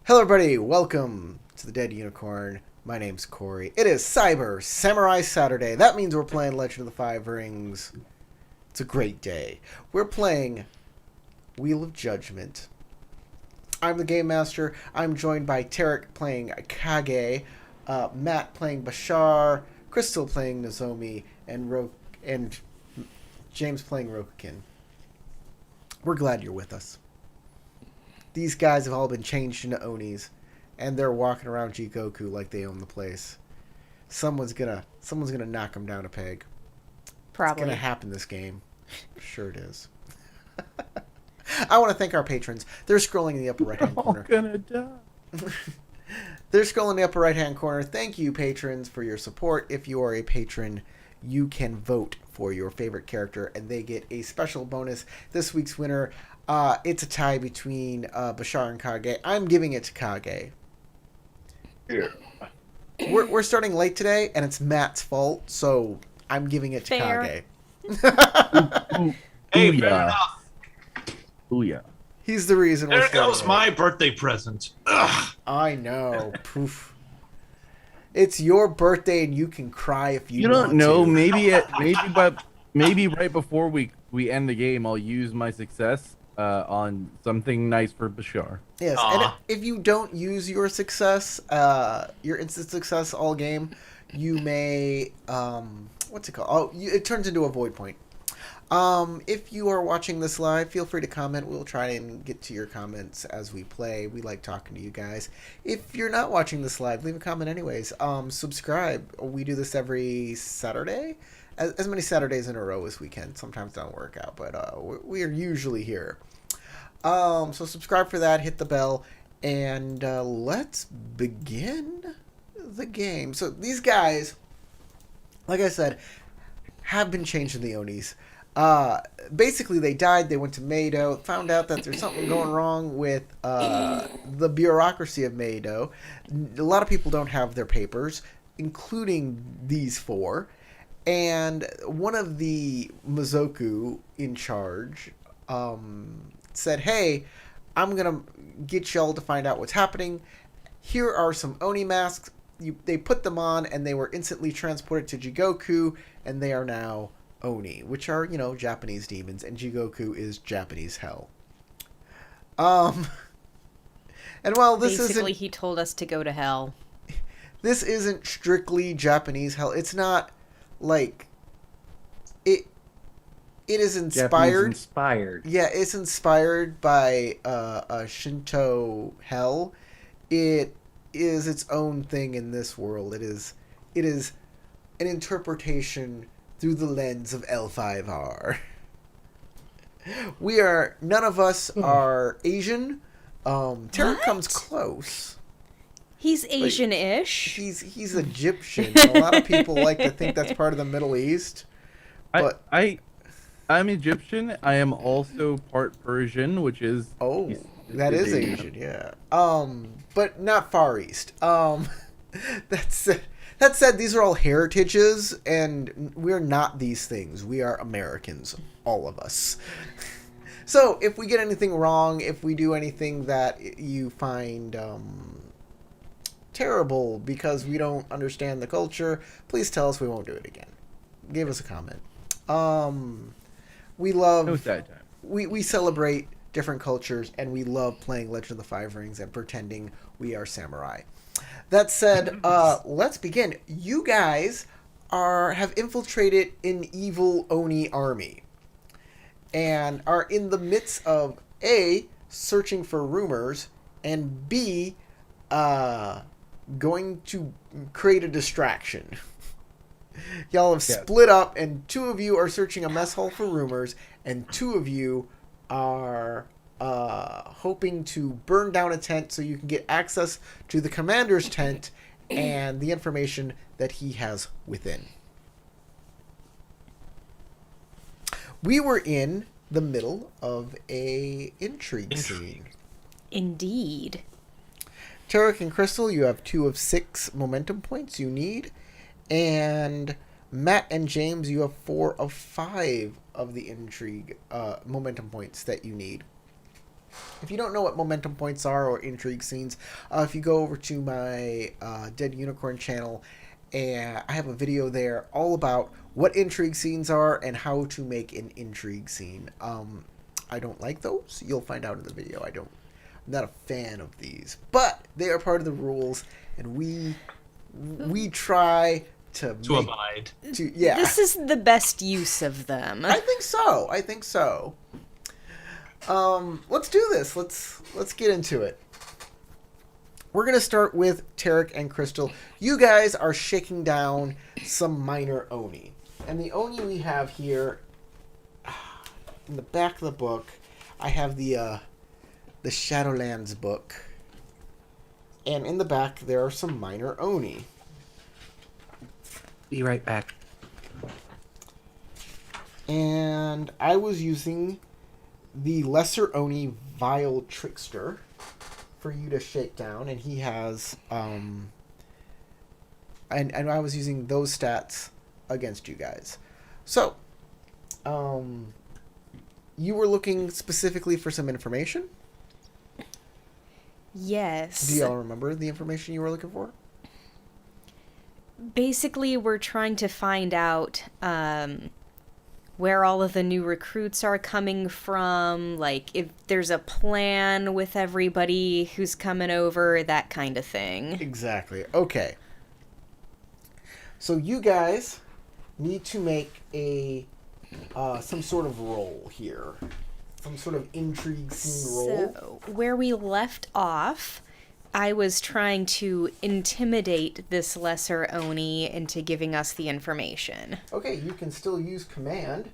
Hello everybody, welcome to the Dead Unicorn. My name's Corey. It is Cyber Samurai Saturday. That means we're playing Legend of the Five Rings. It's a great day. We're playing Wheel of Judgment. I'm the Game Master. I'm joined by Tarek playing Kage, Matt playing Bashar, Crystal playing Nozomi, and James playing Rokukin. We're glad you're with us. These guys have all been changed into Onis, and they're walking around Jigoku like they own the place. Someone's gonna knock them down a peg. Probably. It's gonna happen this game. Sure it is. I want to thank our patrons. They're scrolling in the upper right-hand corner. We're all gonna die. They're scrolling in the upper right-hand corner. Thank you, patrons, for your support. If you are a patron, you can vote for your favorite character, and they get a special bonus. This week's winner, it's a tie between Bashar and Kage. I'm giving it to Kage. Here. We're starting late today, and it's Matt's fault, so I'm giving it to Fair. Kage. Hey, Booyah. fair enough. Booyah. He's the reason we're There starting goes late. my birthday present. Ugh. I know. Poof. It's your birthday, and you can cry if you You want don't know. to. Maybe right before we end the game, I'll use my success on something nice for Bashar. Yes, Aw. and if you don't use your success, your instant success all game, you may, what's it called? Oh, it turns into a void point. If you are watching this live, feel free to comment. We'll try and get to your comments as we play. We like talking to you guys. If you're not watching this live, leave a comment anyways. Subscribe. We do this every Saturday. As many Saturdays in a row as we can. Sometimes don't work out, but we are usually here. So subscribe for that, hit the bell, and let's begin the game. So these guys, like I said, have been changed in the Onis. Basically, they died, they went to Meido, found out that there's something going wrong with the bureaucracy of Meido. A lot of people don't have their papers, including these four. And one of the Mizoku in charge said, hey, I'm going to get y'all to find out what's happening. Here are some Oni masks. They put them on, and they were instantly transported to Jigoku, and they are now Oni, which are, Japanese demons, and Jigoku is Japanese hell. And while Basically, he told us to go to hell. this isn't strictly Japanese hell. It's not like it is inspired. Japanese inspired. Yeah, it's inspired by a Shinto hell. It is its own thing in this world. It is an interpretation through the lens of L5R. None of us are Asian. Tarek What? comes close. He's Asian-ish. He's Egyptian. And a lot of people like to think that's part of the Middle East. But I'm Egyptian. I am also part Persian, which is that is Asian, yeah. But not Far East. That said, these are all heritages, and we're not these things. We are Americans, all of us. So, if we get anything wrong, if we do anything that you find terrible because we don't understand the culture, please tell us. We won't do it again. Give us a comment. We love... no sad time. We celebrate different cultures, and we love playing Legend of the Five Rings and pretending we are samurai. That said, let's begin. You guys have infiltrated an evil Oni army and are in the midst of A, searching for rumors, and B, going to create a distraction. Y'all have split up, and two of you are searching a mess hall for rumors, and two of you are hoping to burn down a tent so you can get access to the commander's tent and the information that he has within. We were in the middle of a intrigue scene. Indeed. Tarek and Crystal, you have 2 of 6 momentum points you need. And Matt and James, you have 4 of 5 of the intrigue momentum points that you need. If you don't know what momentum points are or intrigue scenes, if you go over to my Dead Unicorn channel, and I have a video there all about what intrigue scenes are and how to make an intrigue scene. I don't like those. You'll find out in the video. I'm not a fan of these, but they are part of the rules, and we try to abide. Yeah. This is the best use of them. I think so. Let's do this. Let's get into it. We're gonna start with Tarek and Crystal. You guys are shaking down some minor Oni, and the Oni we have here in the back of the book. I have the Shadowlands book, and in the back there are some minor Oni. Be right back. And I was using the Lesser Oni Vile Trickster for you to shake down, and he has and I was using those stats against you guys. So you were looking specifically for some information? Yes. Do y'all remember the information you were looking for? Basically, we're trying to find out where all of the new recruits are coming from, like if there's a plan with everybody who's coming over, that kind of thing. Exactly. Okay. So you guys need to make a some sort of roll here. Some sort of intrigue scene roll. So, where we left off, I was trying to intimidate this lesser Oni into giving us the information. Okay, you can still use command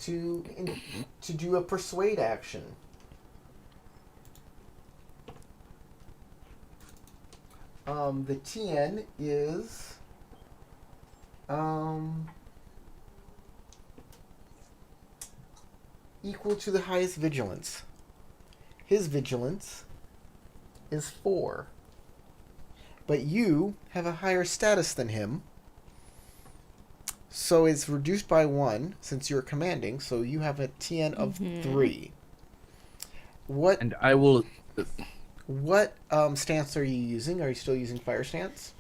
to do a persuade action. The TN is equal to the highest vigilance. His vigilance is 4. But you have a higher status than him. So it's reduced by 1 since you're commanding, so you have a TN of 3. What And I will. What stance are you using? Are you still using fire stance?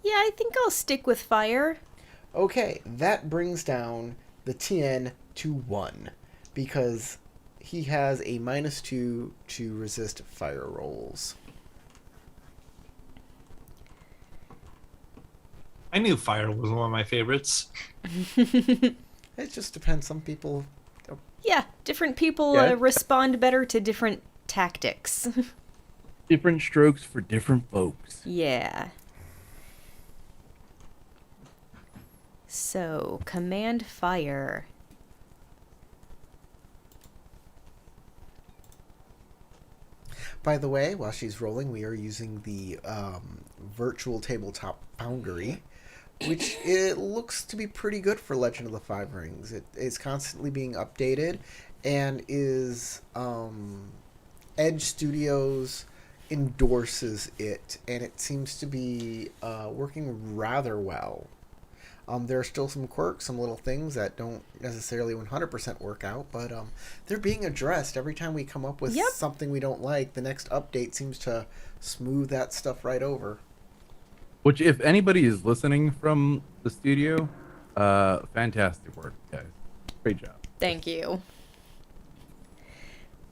Yeah, I think I'll stick with fire. Okay, that brings down the TN to 1 because he has a -2 to resist fire rolls. I knew fire was one of my favorites. It just depends. Some people. Yeah, different people Yeah. respond better to different tactics. Different strokes for different folks. Yeah. So, command fire. By the way, while she's rolling, we are using the virtual tabletop Foundry, which it looks to be pretty good for Legend of the Five Rings. It is constantly being updated, and is Edge Studios endorses it, and it seems to be working rather well. There are still some quirks, some little things that don't necessarily 100% work out, but they're being addressed. Every time we come up with Yep. something we don't like, the next update seems to smooth that stuff right over. Which, if anybody is listening from the studio, fantastic work, guys. Great job. Thank you.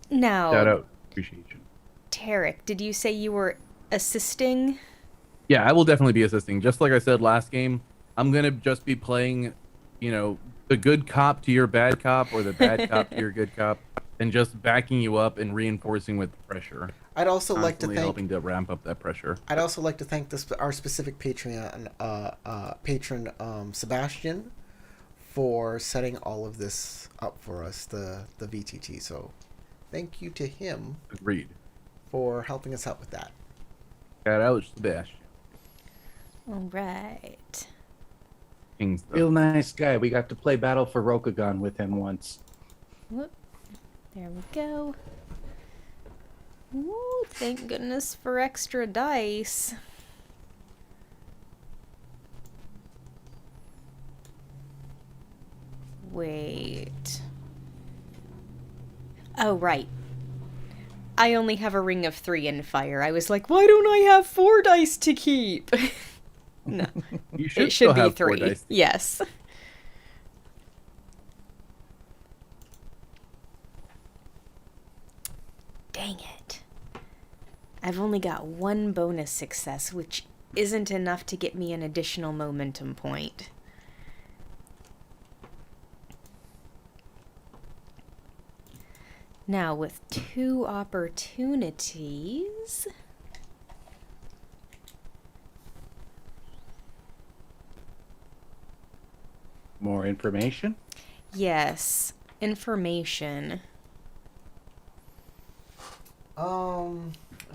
Now, Shout out. Appreciation. Tarek, did you say you were assisting? Yeah, I will definitely be assisting. Just like I said last game, I'm going to just be playing, the good cop to your bad cop or the bad cop to your good cop, and just backing you up and reinforcing with pressure. I'd also like to Constantly thank helping to ramp up that pressure. I'd also like to thank our specific patron Sebastian for setting all of this up for us, the VTT. So thank you to him Agreed. for helping us out with that. Shout out Sebastian. All right. King's Real nice guy. We got to play Battle for Rokugan with him once. Whoop. There we go. Ooh, thank goodness for extra dice. Wait. Oh, right. I only have a ring of 3 in fire. I was like, why don't I have 4 dice to keep? No, You should it still should be have 4 3. dice. Yes. Dang it. I've only got 1 bonus success, which isn't enough to get me an additional momentum point. Now, with 2 opportunities... More information? Yes, information.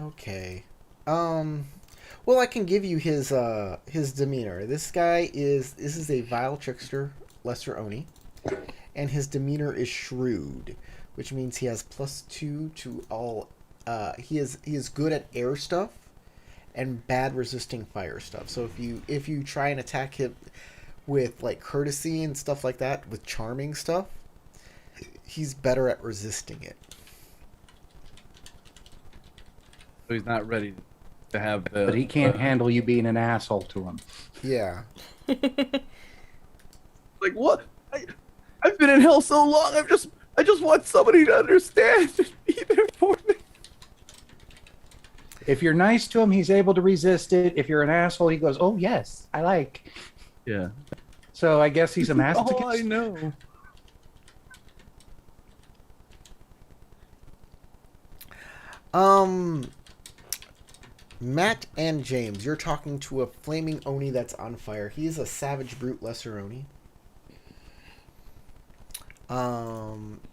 Okay. Well, I can give you his demeanor. This is a vile trickster, lesser Oni, and his demeanor is shrewd, which means he has +2 to all. He is good at air stuff, and bad resisting fire stuff. So if you try and attack him with like courtesy and stuff like that, with charming stuff, he's better at resisting it. So he's not ready to have the. But he can't handle you being an asshole to him. Yeah. Like what? I've been in hell so long. I just want somebody to understand and be there for me. If you're nice to him, he's able to resist it. If you're an asshole, he goes, "Oh yes, I like." Yeah. So I guess he's a masochist. Oh, I know. Matt and James, you're talking to a flaming Oni that's on fire. He is a savage brute lesser Oni.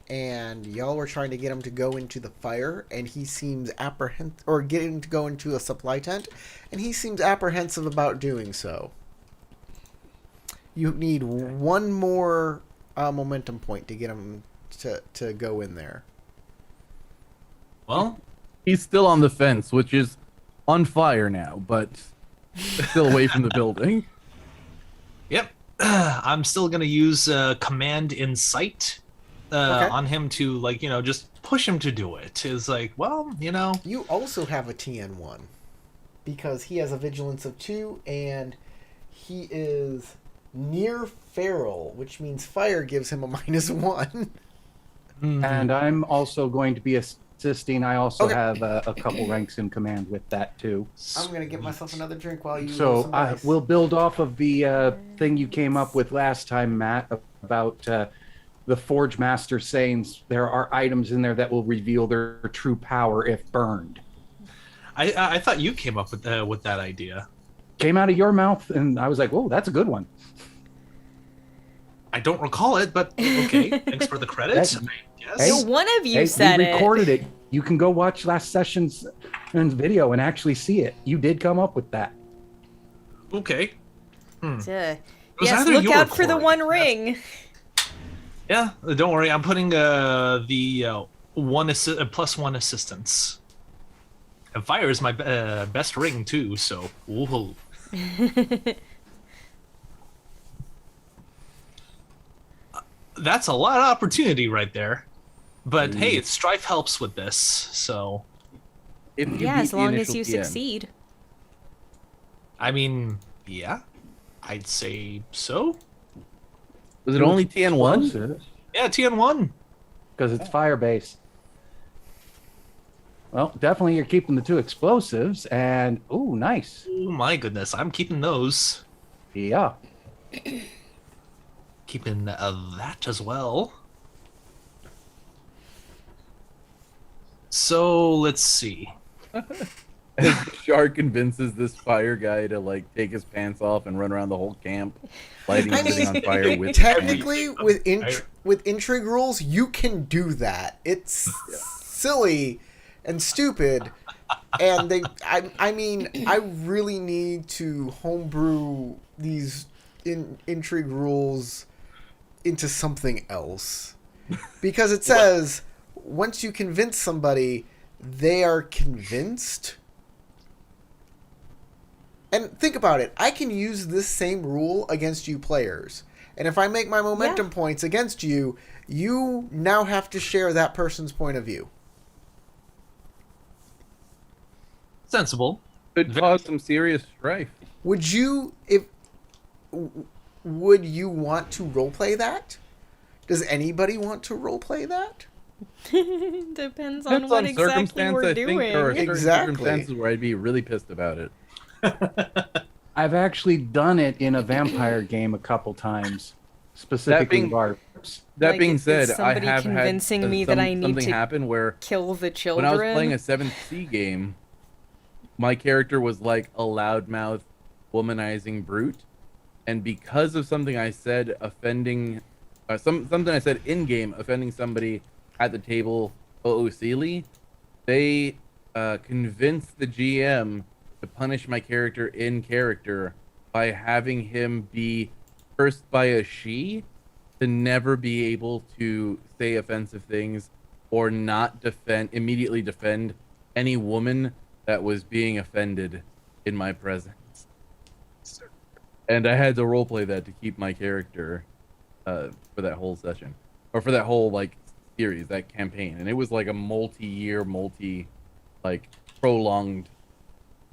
And y'all were trying to get him to go into the fire, and he seems or get him to go into a supply tent, and he seems apprehensive about doing so. You need 1 more momentum point to get him to go in there. Well, He's still on the fence, which is on fire now, but still away from the building. yep. I'm still gonna use command insight Okay. on him to just push him to do it. Is like, well, You also have a TN1 because he has a vigilance of 2 and he is near feral, which means fire gives him a -1. And I'm also going to be assisting. I also Okay. have a couple ranks in command with that too. I'm gonna get myself another drink while you. roll So some dice. we'll build off of the thing you came up with last time, Matt, about the Forge Master saying there are items in there that will reveal their true power if burned. I thought you came up with that idea. Came out of your mouth, and I was like, "Whoa, that's a good one." I don't recall it, but okay. Thanks for the credit. Hey. Yes. One of you Hey, said we it. recorded it. You can go watch last session's video and actually see it. You did come up with that. Okay. Yes, either look you or out for the Corey. one ring. Yeah. Don't worry. I'm putting the +1 assistance. And fire is my best ring too. So. Woohoo. That's a lot of opportunity right there. But hey, strife helps with this. So. If you Yeah, beat as the long as initial you TN. succeed. I mean, yeah, I'd say so. Was it only TN1? Yeah, TN1. Because it's fire based. Well, definitely you're keeping the 2 explosives, and ooh, nice. Oh my goodness, I'm keeping those. Yeah. Keeping that as well. So let's see. Shark convinces this fire guy to like take his pants off and run around the whole camp, lighting I everything mean, on fire with technically, pants. with intrigue rules, you can do that. It's silly and stupid, and I mean, I really need to homebrew these intrigue rules into something else, because it says once you convince somebody, they are convinced. And think about it. I can use this same rule against you players. And if I make my momentum points against you, You now have to share that person's point of view. Sensible. Could cause some serious strife. Would you want to roleplay that? Does anybody want to roleplay that? Depends on Depends what on exactly circumstance, we're I think doing. there are certain Exactly. circumstances where I'd be really pissed about it. I've actually done it in a vampire game a couple times, specifically being- LARPs. That Like, being is said, I somebody have had convincing me that I need something to happen where Kill the when children. I was playing a 7th C game, my character was like a loudmouth, womanizing brute, and because of something I said offending, something I said in game offending somebody at the table, OOCly, they convinced the GM to punish my character in character by having him be cursed by a she, to never be able to say offensive things or not immediately defend any woman that was being offended in my presence. And I had to roleplay that to keep my character for that whole session, or for that whole like series, that campaign. And it was like a multi-year, prolonged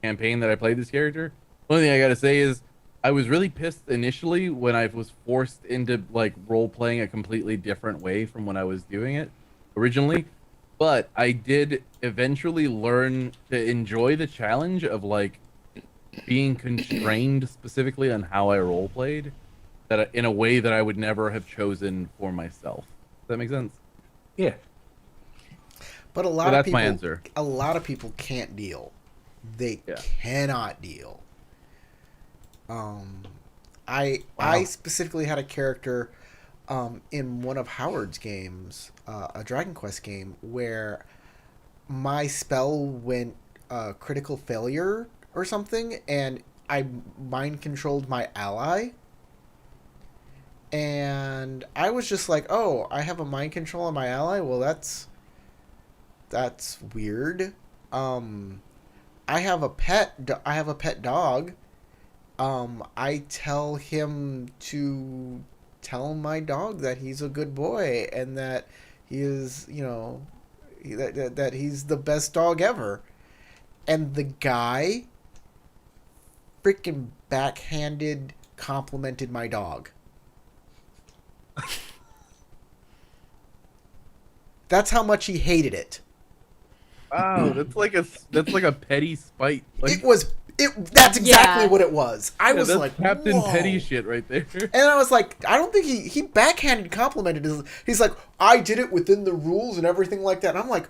campaign that I played this character. One thing I gotta say is I was really pissed initially when I was forced into like role playing a completely different way from when I was doing it originally. But I did eventually learn to enjoy the challenge of like being constrained specifically on how I role played, in a way that I would never have chosen for myself. Does that make sense? Yeah. But a lot So of that's people, my answer. a lot of people can't deal. They Yeah. cannot deal. I specifically had a character in one of Howard's games, a Dragon Quest game, where my spell went critical failure or something, and I mind controlled my ally. And I was just like, "Oh, I have a mind control on my ally. Well, that's weird." I have a pet. I have a pet dog. I tell him to tell my dog that he's a good boy and that he is, that he's the best dog ever. And the guy freaking backhanded complimented my dog. That's how much he hated it. Wow, that's like a petty spite. Like, That's exactly Yeah. what it was. I was that's like, Captain whoa. Petty shit right there. And I was like, I don't think he backhanded complimented. He's like, I did it within the rules and everything like that. And I'm like,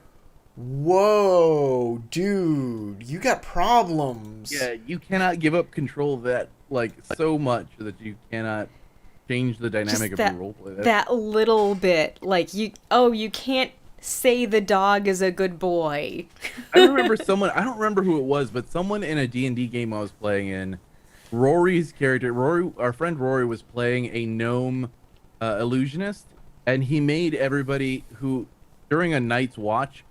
whoa, dude, you got problems. Yeah, you cannot give up control of that like so much that you cannot change the dynamic Just of your roleplay. that little bit, like you can't say the dog is a good boy. I remember someone, I don't remember who it was, but someone in a D&D game I was playing in, Rory's character, our friend Rory was playing a gnome illusionist, and he made everybody who, during a night's watch,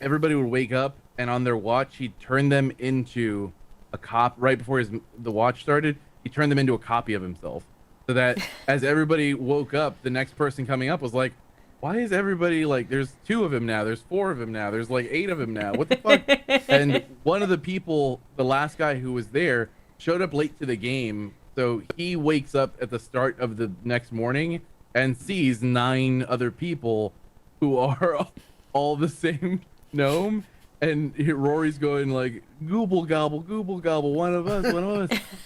everybody would wake up, and on their watch, he'd turn them into a cop. Right before the watch started, he turned them into a copy of himself. So that as everybody woke up, the next person coming up was like, why is everybody like, there's 2 of him now, there's 4 of him now, there's like 8 of him now, what the fuck? And one of the people, the last guy who was there, showed up late to the game, so he wakes up at the start of the next morning and sees 9 other people who are all the same gnome, and Rory's going like, gooble gobble, one of us,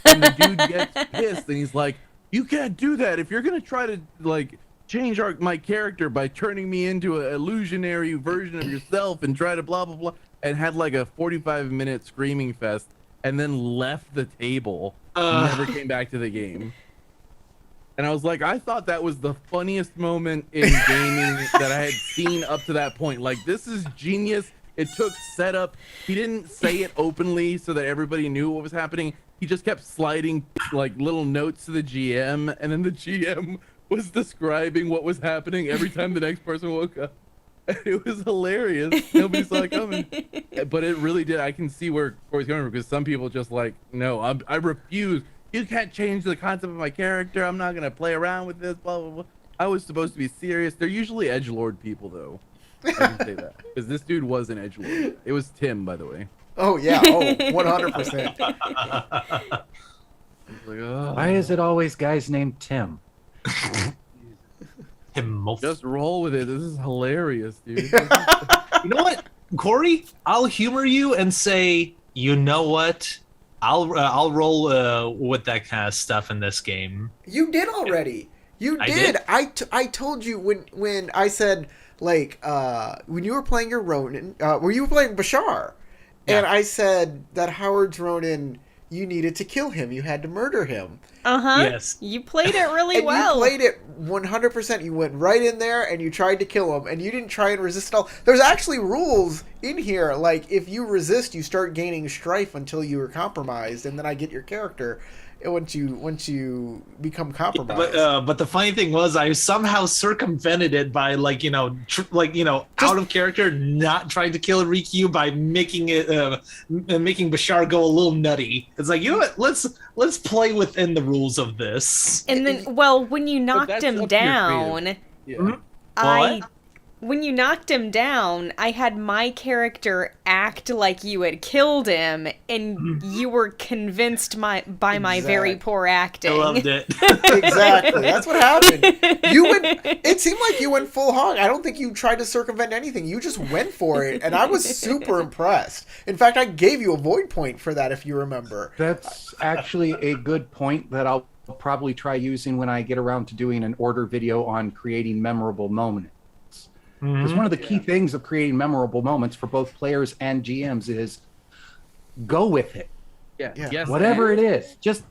and the dude gets pissed, and he's like, you can't do that. If you're gonna try to like change my character by turning me into an illusionary version of yourself and try to blah blah blah, and had like a 45-minute screaming fest, and then left the table, never came back to the game. And I was like, I thought that was the funniest moment in gaming that I had seen up to that point. Like, this is genius. It took setup. He didn't say it openly so that everybody knew what was happening. He just kept sliding like little notes to the GM, and then the GM was describing what was happening every time the next person woke up. And it was hilarious. Nobody saw it coming. But it really did. I can see where Corey's coming from, because some people just like, no, I refuse. You can't change the concept of my character. I'm not going to play around with this, blah, blah, blah. I was supposed to be serious. They're usually edgelord people, though. I can say that because this dude was an edgelord. It was Tim, by the way. Oh yeah, 100%. Like, oh. Why is it always guys named Tim? Just roll with it. This is hilarious, dude. You know what, Corey? I'll humor you and say, you know what? I'll roll with that kind of stuff in this game. You did already. You I did. did? I told you when I said like when you were playing your Ronin, where you were playing Bashar, and Yeah. I said that Howard's Ronin, you needed to kill him. You had to murder him. Yes. You played it really And well. you played it 100%. You went right in there and you tried to kill him, and you didn't try and resist at all. There's actually rules in here, like if you resist, you start gaining strife until you are compromised, and then I get your character once you become compromised. But the funny thing was, I somehow circumvented it by out of character, not trying to kill Rikyu by making Bashar go a little nutty. It's like, you know what? Let's play within the rules of this. And then, well, when you knocked that's him up to your down, Yeah. when you knocked him down, I had my character act like you had killed him, and you were convinced by my very Exact. poor acting. I loved it. Exactly. That's what happened. It seemed like you went full hog. I don't think you tried to circumvent anything. You just went for it, and I was super impressed. In fact, I gave you a void point for that, if you remember. That's actually a good point that I'll probably try using when I get around to doing an order video on creating memorable moments. Because one of the key things of creating memorable moments for both players and GMs is go with it. Yeah. Yeah. Yes, Whatever it is, just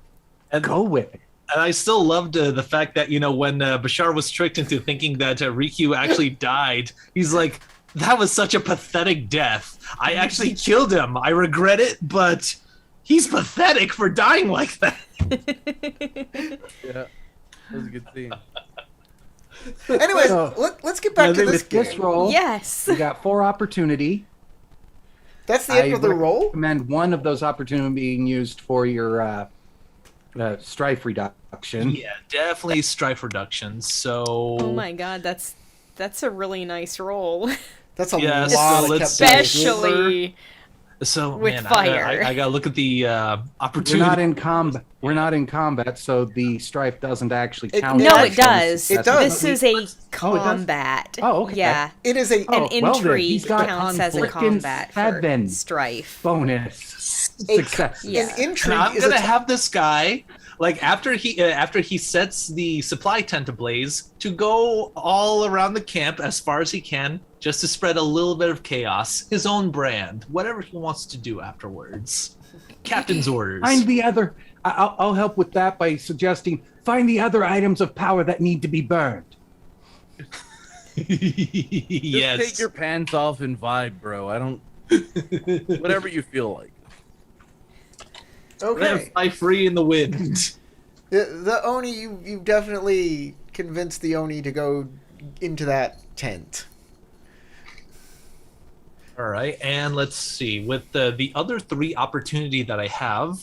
go with it. And I still loved the fact that, when Bashar was tricked into thinking that Rikyu actually died, he's like, that was such a pathetic death. I actually killed him. I regret it, but he's pathetic for dying like that. Yeah. That was a good scene. Anyways, So- let's get back to this With this game. roll, Yes. you got 4 opportunity. That's the end of the roll? recommend one of those opportunities being used for your strife reduction. Yeah, definitely strife reduction. So Oh my god, that's a really nice roll. That's a Yeah, lot so of let's- kept dice. Especially So with man, fire. I gotta look at the We're opportunity. not in combat. We're not in combat, so the strife doesn't actually It- count. No, Yeah, it does. it does. This is a does? combat. Oh, okay. Yeah. It is a An well then, intrigue he's got counts as a frickin' combat for 7 strife. bonus success. Yeah. an intrigue. And I'm is gonna a have this guy, like after he sets the supply tent ablaze, to go all around the camp as far as he can, just to spread a little bit of chaos, his own brand, whatever he wants to do afterwards. Captain's orders. Find the other. I'll help with that by suggesting find the other items of power that need to be burned. Just Yes. take your pants off and vibe, bro. I don't. Whatever you feel like. okay. Fly free in the wind. The Oni, you definitely convinced the Oni to go into that tent. All right, and let's see. With the other 3 opportunity that I have,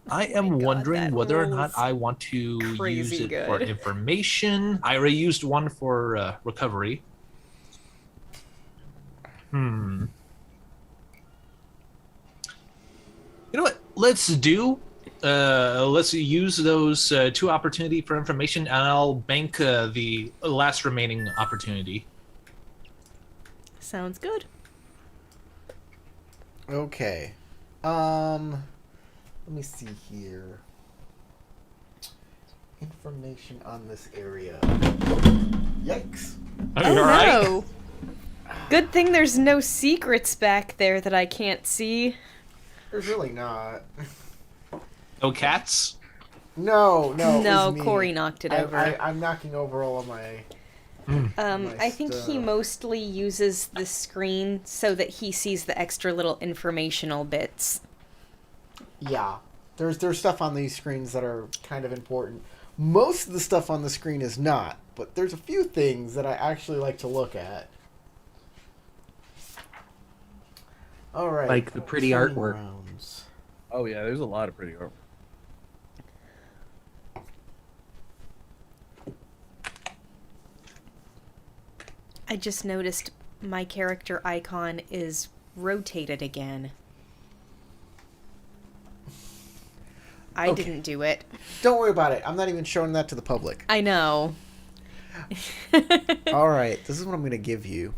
I am God, wondering that whether or rolls not I want to use crazy it for good. information. I already used one for recovery. You know what? Let's use those 2 opportunity for information, and I'll bank the last remaining opportunity. Sounds good. Okay. Let me see here. Information on this area. Yikes. Oh All right. no. Good thing there's no secrets back there that I can't see. There's really not. No cats. No, it No, was me. Corey knocked it over. I'm knocking over all of my... I think he mostly uses the screen so that he sees the extra little informational bits. Yeah. There's stuff on these screens that are kind of important. Most of the stuff on the screen is not, but there's a few things that I actually like to look at. All right. Like the pretty Training artwork. grounds. Oh yeah, there's a lot of pretty art. I just noticed my character icon is rotated again. I Okay. didn't do it. Don't worry about it. I'm not even showing that to the public. I know. All right, this is what I'm going to give you.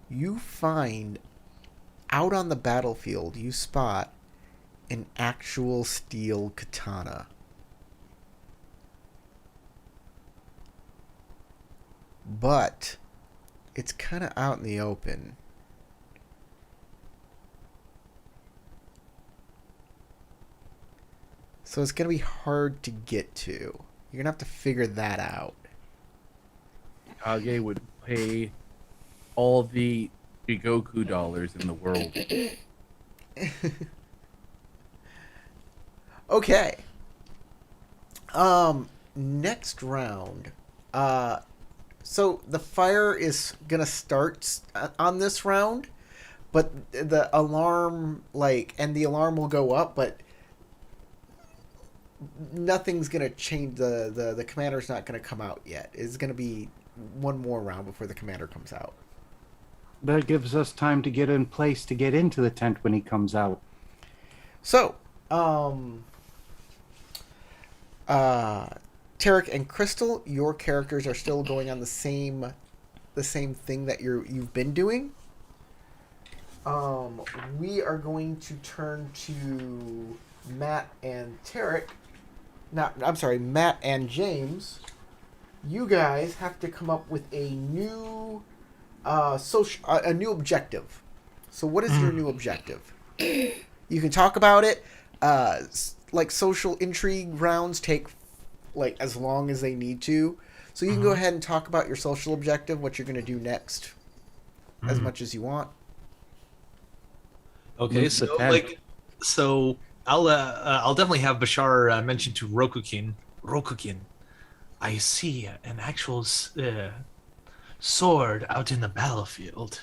You find out on the battlefield, you spot an actual steel katana. But it's kind of out in the open. So it's going to be hard to get to. You're going to have to figure that out. Kage would pay all the Jigoku dollars in the world. Okay. Next round. So the fire is gonna start on this round, but the alarm, and the alarm will go up, but nothing's gonna change. The commander's not gonna come out yet. It's gonna be one more round before the commander comes out. That gives us time to get in place to get into the tent when he comes out. So, Tarek and Crystal, your characters are still going on the same thing that you've been doing. We are going to turn to Matt and Tarek. Matt and James. You guys have to come up with a new a new objective. So, what is your new objective? You can talk about it. Social intrigue rounds take as long as they need to. So you can go ahead and talk about your social objective, what you're going to do next, as much as you want. Okay, so I'll definitely have Bashar mention to Rokukin. Rokukin, I see an actual sword out in the battlefield.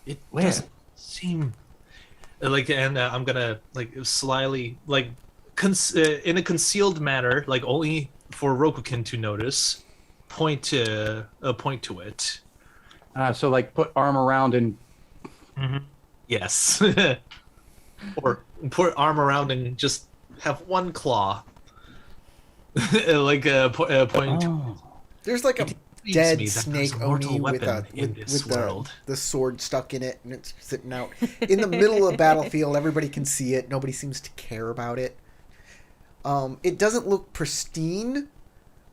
It Where? doesn't seem and I'm gonna slyly in a concealed manner, only for Rokukin to notice, point to it. So put arm around and Yes. Or put arm around and just have one claw. Point. oh, There's a Seems to dead me that there's snake a mortal oni with weapon in this world. the sword stuck in it, and it's sitting out in the middle of the battlefield. Everybody can see it. Nobody seems to care about it. It doesn't look pristine,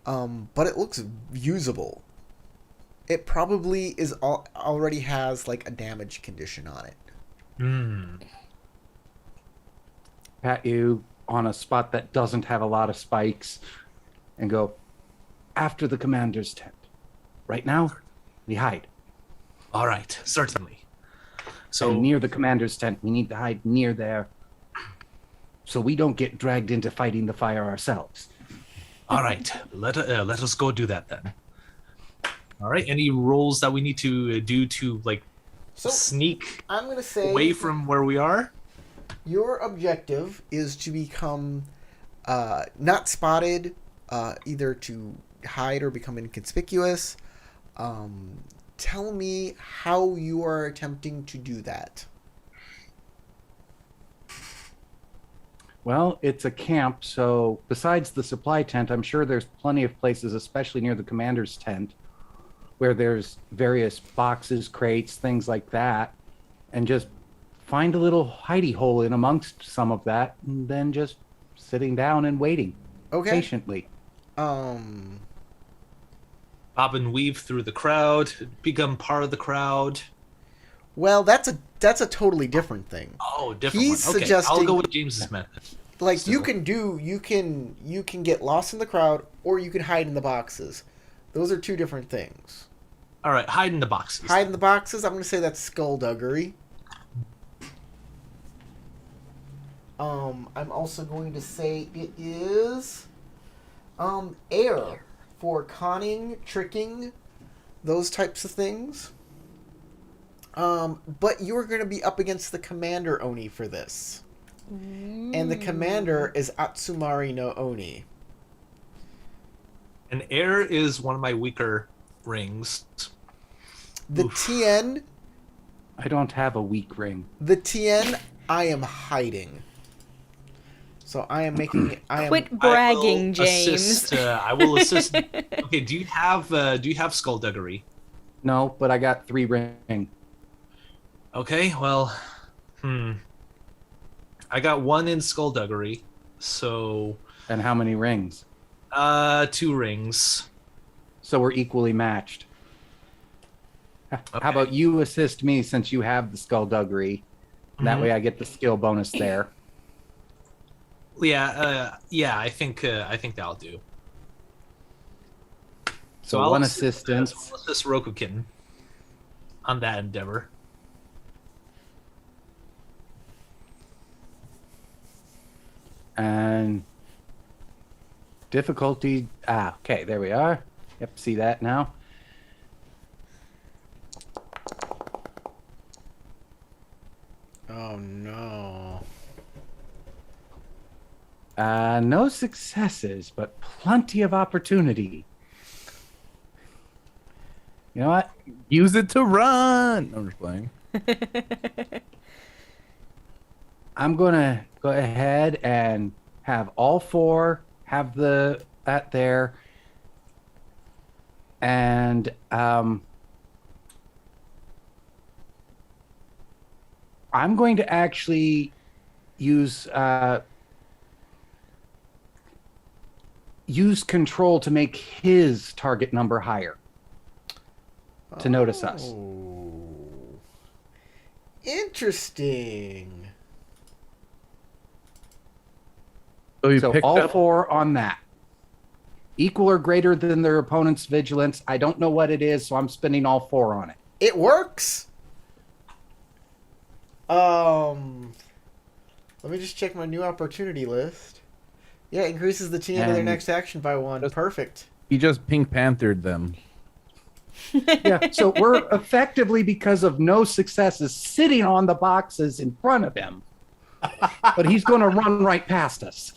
but it looks usable. It probably already has a damage condition on it. pat you on a spot that doesn't have a lot of spikes and go, after the commander's tent. Right now, we hide. All right, certainly. So And near the commander's tent, we need to hide near there so we don't get dragged into fighting the fire ourselves. all right, let us go do that then. All right, any rolls that we need to do to So sneak I'm going to say away from where we are? your objective is to become not spotted, either to hide or become inconspicuous. Tell me how you are attempting to do that. Well, it's a camp, so besides the supply tent, I'm sure there's plenty of places, especially near the commander's tent, where there's various boxes, crates, things like that, and just find a little hidey hole in amongst some of that, and then just sitting down and waiting patiently. Bob and weave through the crowd, become part of the crowd. Well, that's a totally different thing. Oh, different He's one. Okay, suggesting- I'll go with James's method. You can get lost in the crowd, or you can hide in the boxes. Those are two different things. All right, hide in the boxes. Hide in the boxes. I'm going to say that's skullduggery. I'm also going to say it is air for conning, tricking, those types of things. But you're going to be up against the commander Oni for this. And the commander is Atsumari no Oni. And air is one of my weaker rings. The Oof. TN, I don't have a weak ring. I am hiding. So I am making. Quit bragging, I will James. I will assist. Okay, do you have skullduggery? No, but I got 3 ring. Okay, well, I got 1 in skullduggery, so And how many rings? 2 rings. So we're equally matched. How about you assist me since you have the skullduggery? That way I get the skill bonus there. Yeah, I think that'll do. So I'll one assist- assistance. so I'll assist Roku Kitten on that endeavor. And difficulty. Okay, there we are. Yep, see that now. Oh no. No successes, but plenty of opportunity. You know what? Use it to run. I'm just playing. I'm gonna go ahead and have all 4 have that there, and I'm going to actually use control to make his target number higher to notice us. Oh. Interesting. So you So picked all up 4 on that. Equal or greater than their opponent's vigilance. I don't know what it is, so I'm spending all 4 on it. It works. Let me just check my new opportunity list. Yeah, it increases the TN of their And- next action by 1. Just- Perfect. he just Pink Panthered them. Yeah, so we're effectively, because of no successes, sitting on the boxes in front of him. But he's going to run right past us.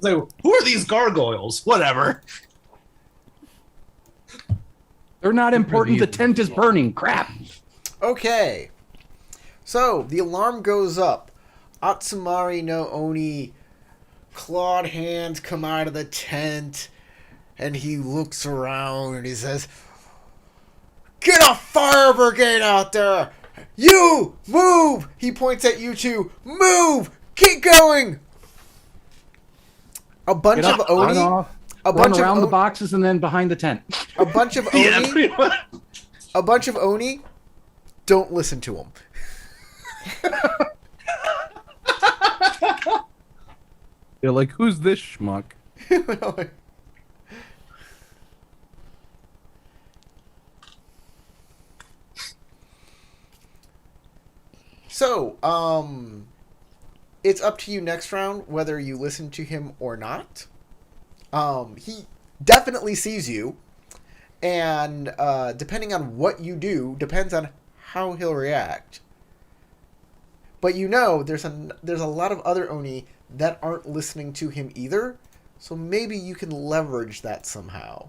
So, who are these gargoyles? Whatever. They're not important. The these- tent is burning. Crap. Okay. So, the alarm goes up. Atsumari no Oni clawed hands come out of the tent, and he looks around and he says, "Get a fire brigade out there! You! Move!" He points at you two. "Move! Keep going!" A bunch Get of up, Oni... run off, A run bunch around of the boxes and then behind the tent. A bunch of Yeah, Oni... pretty much. A bunch of Oni don't listen to him. They're like, who's this schmuck? So, it's up to you next round whether you listen to him or not. He definitely sees you, and depending on what you do, depends on how he'll react. But you know, there's a lot of other Oni that aren't listening to him either, so maybe you can leverage that somehow.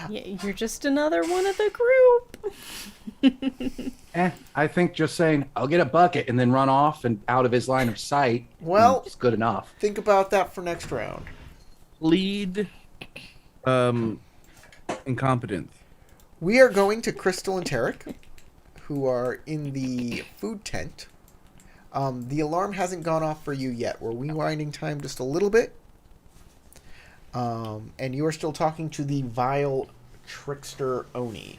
Yeah, you're just another one of the group. I think just saying, I'll get a bucket and then run off and out of his line of sight is good enough. Think about that for next round. Lead incompetence. We are going to Crystal and Tarek, who are in the food tent. The alarm hasn't gone off for you yet. We're rewinding time just a little bit. And you are still talking to the vile trickster Oni.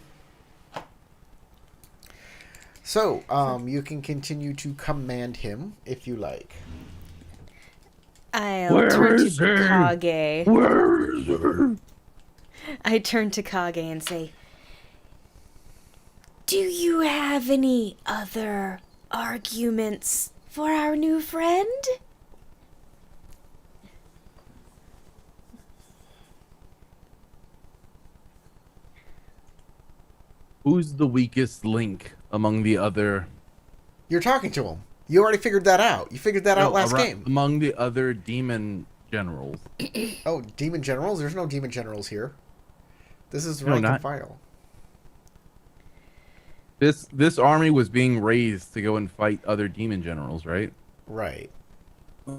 So, you can continue to command him if you like. I'll turn to Kage. Where is he? I turn to Kage and say, "Do you have any other arguments for our new friend?" Who's the weakest link among the other? You're talking to him. You already figured that out. You figured that out last game. Among the other demon generals. Oh, demon generals? There's no demon generals here. This is No, rank and not- file. This army was being raised to go and fight other demon generals, right? Right.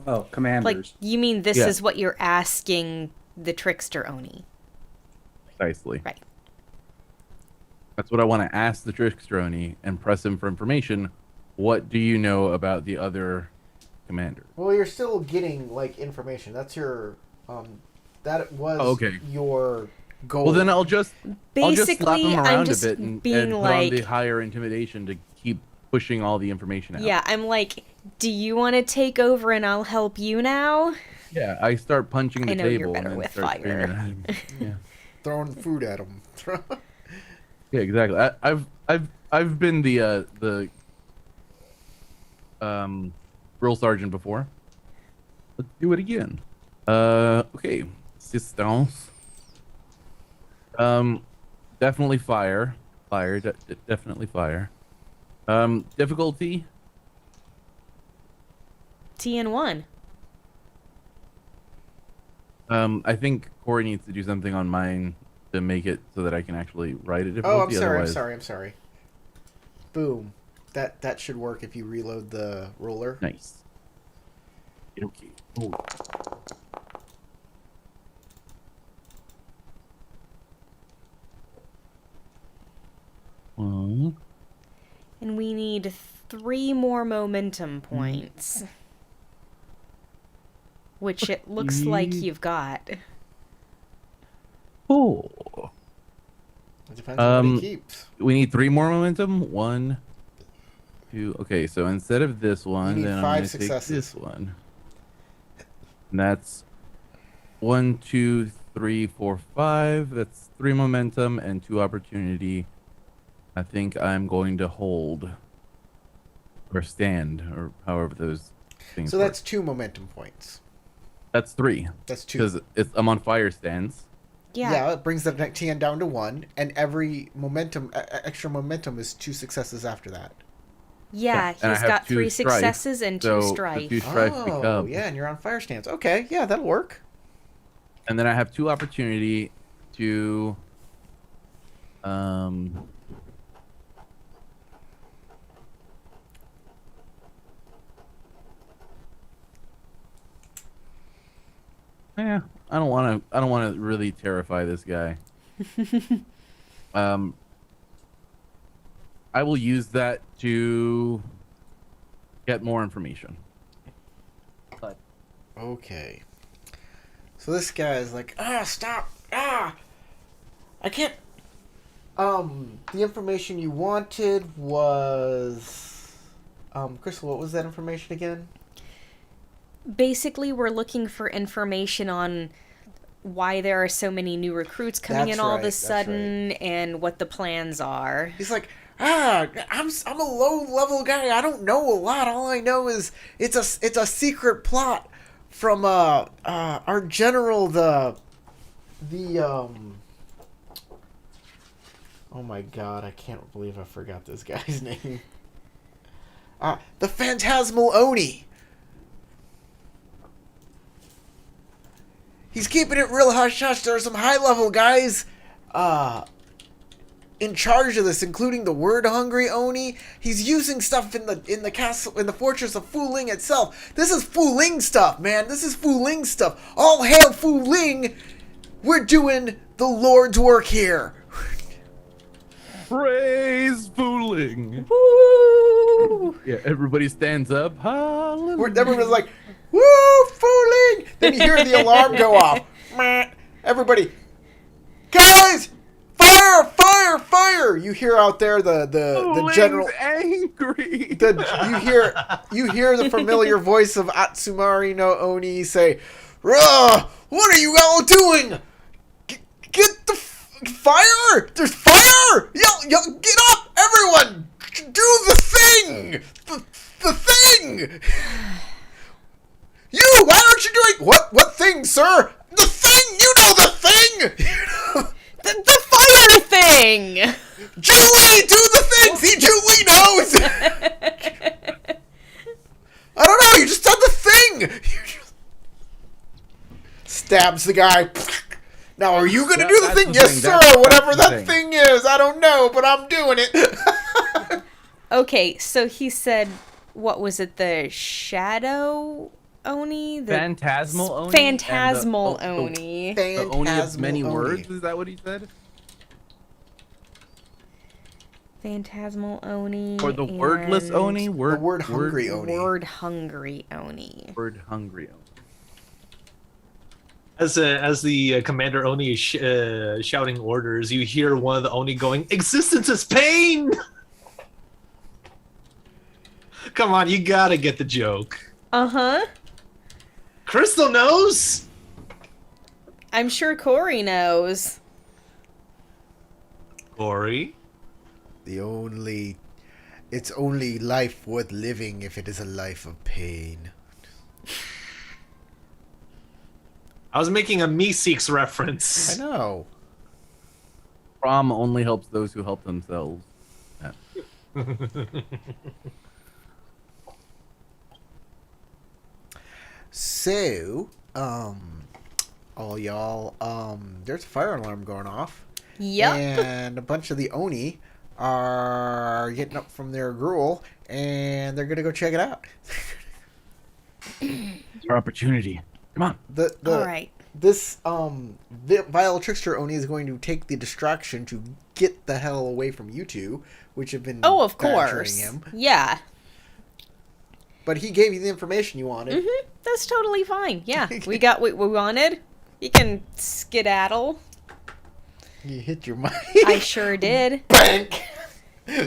Oh, commanders. Like, you mean this Yeah. is what you're asking the trickster Oni? Precisely. Right. That's what I want to ask the Trickstroni and press him for information. What do you know about the other commanders? Well, you're still getting like information. That's your that was Okay. your goal. Well, then I'll just slap Basically, him I'm around a just bit and being put like, on the higher intimidation to keep pushing all the information out. yeah, I'm like, do you want to take over and I'll help you now? Yeah, I start punching the I know you're table better and then with start screaming fire. at him. Yeah. throwing food at him. Yeah, exactly. I've been the drill sergeant before. Let's do it again. Okay, assistance. Definitely fire. Definitely fire. Difficulty. TN1. I think Corey needs to do something on mine to make it so that I can actually write it. Oh, I'm sorry. I'm sorry. Boom. That should work if you reload the roller. Nice. Okay. Oh. And we need 3 more momentum points. Which it looks like you've got. Oh. It depends on what he keeps. We need 3 more momentum. 1, 2. Okay, so instead of this one, need then 5 I'm gonna successes. take this one. And that's 1, 2, 3, 4, 5. That's 3 momentum and 2 opportunity. I think I'm going to hold or stand or however those things. So work. that's 2 momentum points. That's 3 That's 2. because I'm on fire stance. Yeah. It brings the TN down to 1, and every momentum, extra momentum is 2 successes after that. Yeah, and I he's have got 2 3 strife, successes and 2 so the strife. 2 strife Oh, become. yeah, and you're on fire stance. Okay, yeah, that'll work. And then I have 2 opportunity to yeah, I don't want to really terrify this guy. I will use that to get more information. But Okay. So this guy is like, stop! I can't. The information you wanted was, Crystal, what was that information again? Basically, we're looking for information on why there are so many new recruits coming That's in all of right, a that's sudden and what the plans are. He's like, I'm a low level guy. I don't know a lot. All I know is it's a secret plot from our general the oh my god, I can't believe I forgot this guy's name. The Phantasmal Oni. He's keeping it real hush hush. There are some high level guys in charge of this, including the word hungry Oni. He's using stuff in the castle, in the fortress of Fu Ling itself. This is Fu Ling stuff, man. This is Fu Ling stuff. All hail Fu Ling. We're doing the Lord's work here. praise fooling. Woo! Yeah, everybody stands up. Hallelujah. Everyone's like, woo, Fu Ling. Then you hear the alarm go off. Meh. Everybody, guys, fire, fire, fire. You hear out there the general angry. you hear the familiar voice of Atsumari no Oni say, what are you all doing? Get the fire! There's fire! Yo, get up, everyone! Do the thing! The thing! You, why aren't you doing what thing, sir? The thing! You know the thing! The fire thing! Julie, do the thing! See, Julie knows! I don't know, you just done the thing! Stabs the guy. Now, are you going to Yeah, do the that's thing? the Yes, thing. sir. That's Whatever the that thing. thing is, I don't know, but I'm doing it. Okay, so he said, what was it? The Shadow Oni? The Phantasmal Oni? Phantasmal and Oni. the Oni of many Phantasmal words? Oni. Is that what he said? Phantasmal Oni. Or the wordless and Oni? The word hungry Oni. Word hungry Oni. Word hungry Oni. As the Commander Oni is shouting orders, you hear one of the Oni going, "Existence is pain." Come on, you gotta get the joke. Uh-huh. Crystal knows. I'm sure Corey knows. Corey. It's only life worth living if it is a life of pain. I was making a Meeseeks reference. I know. Prom only helps those who help themselves. Yeah. So, all y'all, there's a fire alarm going off. Yep. And a bunch of the Oni are getting up from their gruel, and they're gonna go check it out. It's our opportunity. Come on. All right. This the vile trickster Oni is going to take the distraction to get the hell away from you two, which have been Oh, of badgering course. him. Yeah. But he gave you the information you wanted. Mm-hmm. That's totally fine. Yeah. We got what we wanted. You can skedaddle. You hit your mic. I sure did. Bank.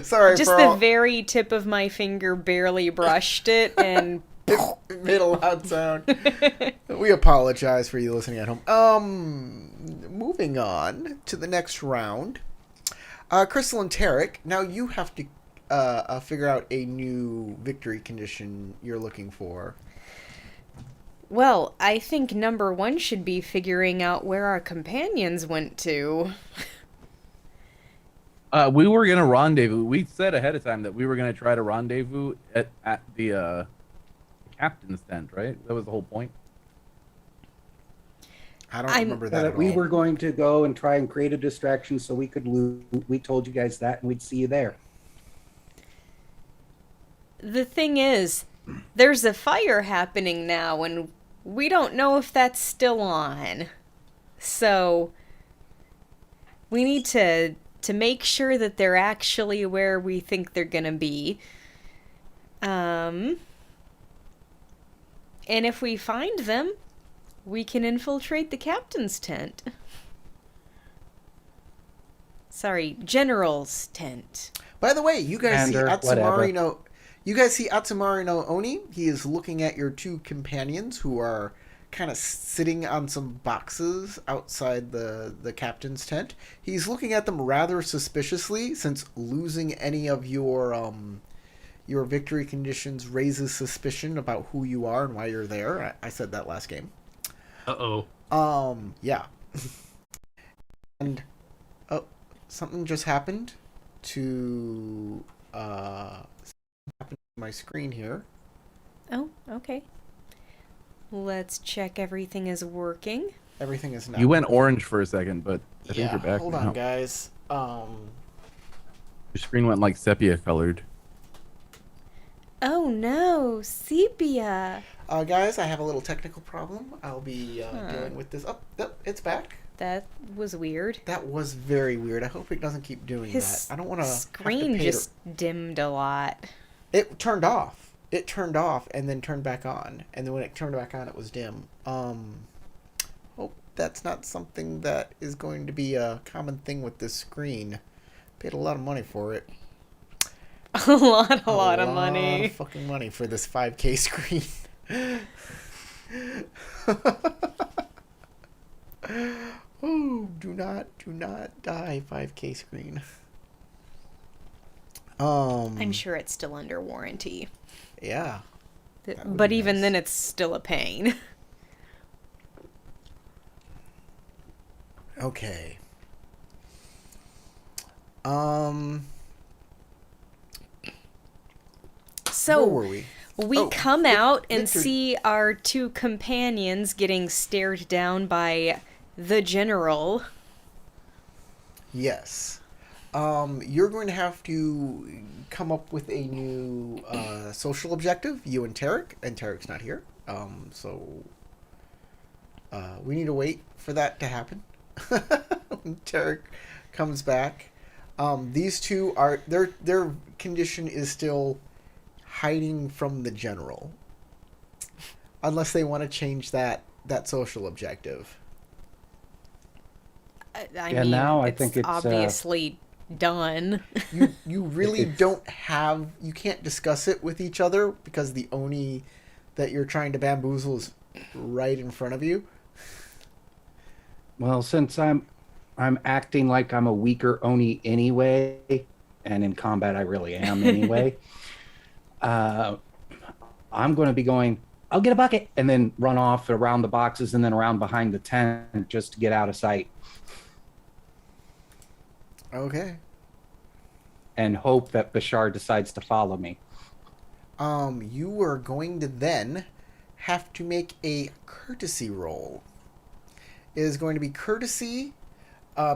Sorry Just for the all. very tip of my finger barely brushed it, and It made a loud sound. We apologize for you listening at home. Moving on to the next round. Crystal and Tarek, now you have to figure out a new victory condition you're looking for. well, I think number one should be figuring out where our companions went to. We were gonna rendezvous. We said ahead of time that we were gonna try to rendezvous at the captain's tent, right? That was the whole point. I don't I'm- remember that at we all. were going to go and try and create a distraction so we could loot. We told you guys that, and we'd see you there. The thing is, there's a fire happening now, and we don't know if that's still on. So, we need to make sure that they're actually where we think they're gonna be. And if we find them, we can infiltrate the captain's tent. Sorry, general's tent. By the way, you guys Commander, see Atsumari whatever. no. You guys see Atsumari no Oni. He is looking at your two companions who are kind of sitting on some boxes outside the captain's tent. He's looking at them rather suspiciously, since losing any of your victory conditions raises suspicion about who you are and why you're there. I said that last game. Uh-oh. Yeah. And something just happened to my screen here. Oh, okay. Let's check everything is working. Everything is now. You went orange for a second, but I think Yeah, you're back hold now. on, guys. Your screen went like sepia colored. Oh no, sepia. Guys, I have a little technical problem. I'll be dealing with this. Oh, yep, it's back. That was weird. That was very weird. I hope it doesn't keep doing His that. I don't want to. screen just dimmed a lot. It turned off. It turned off and then turned back on. And then when it turned back on, it was dim. Hope that's not something that is going to be a common thing with this screen. Paid a lot of money for it. A lot of A lot money. of fucking money for this 5K screen. Oh, do not die, 5K screen. I'm sure it's still under warranty. Yeah. That would But be even nice. then, it's still a pain. Okay. So, Where were we? we Oh, come out and Victor- see our two companions getting stared down by the general. Yes. You're going to have to come up with a new social objective, you and Tarek's not here. So we need to wait for that to happen. When Tarek comes back. These two are their condition is still hiding from the general. Unless they want to change that social objective. I Yeah, mean, now I it's think it's, obviously done. You really don't have, you can't discuss it with each other because the Oni that you're trying to bamboozle is right in front of you. Well, since I'm acting like I'm a weaker Oni anyway, and in combat I really am anyway, I'm going to be going, I'll get a bucket, and then run off around the boxes and then around behind the tent just to get out of sight. Okay. And hope that Bashar decides to follow me. You are going to then have to make a courtesy roll. It is going to be courtesy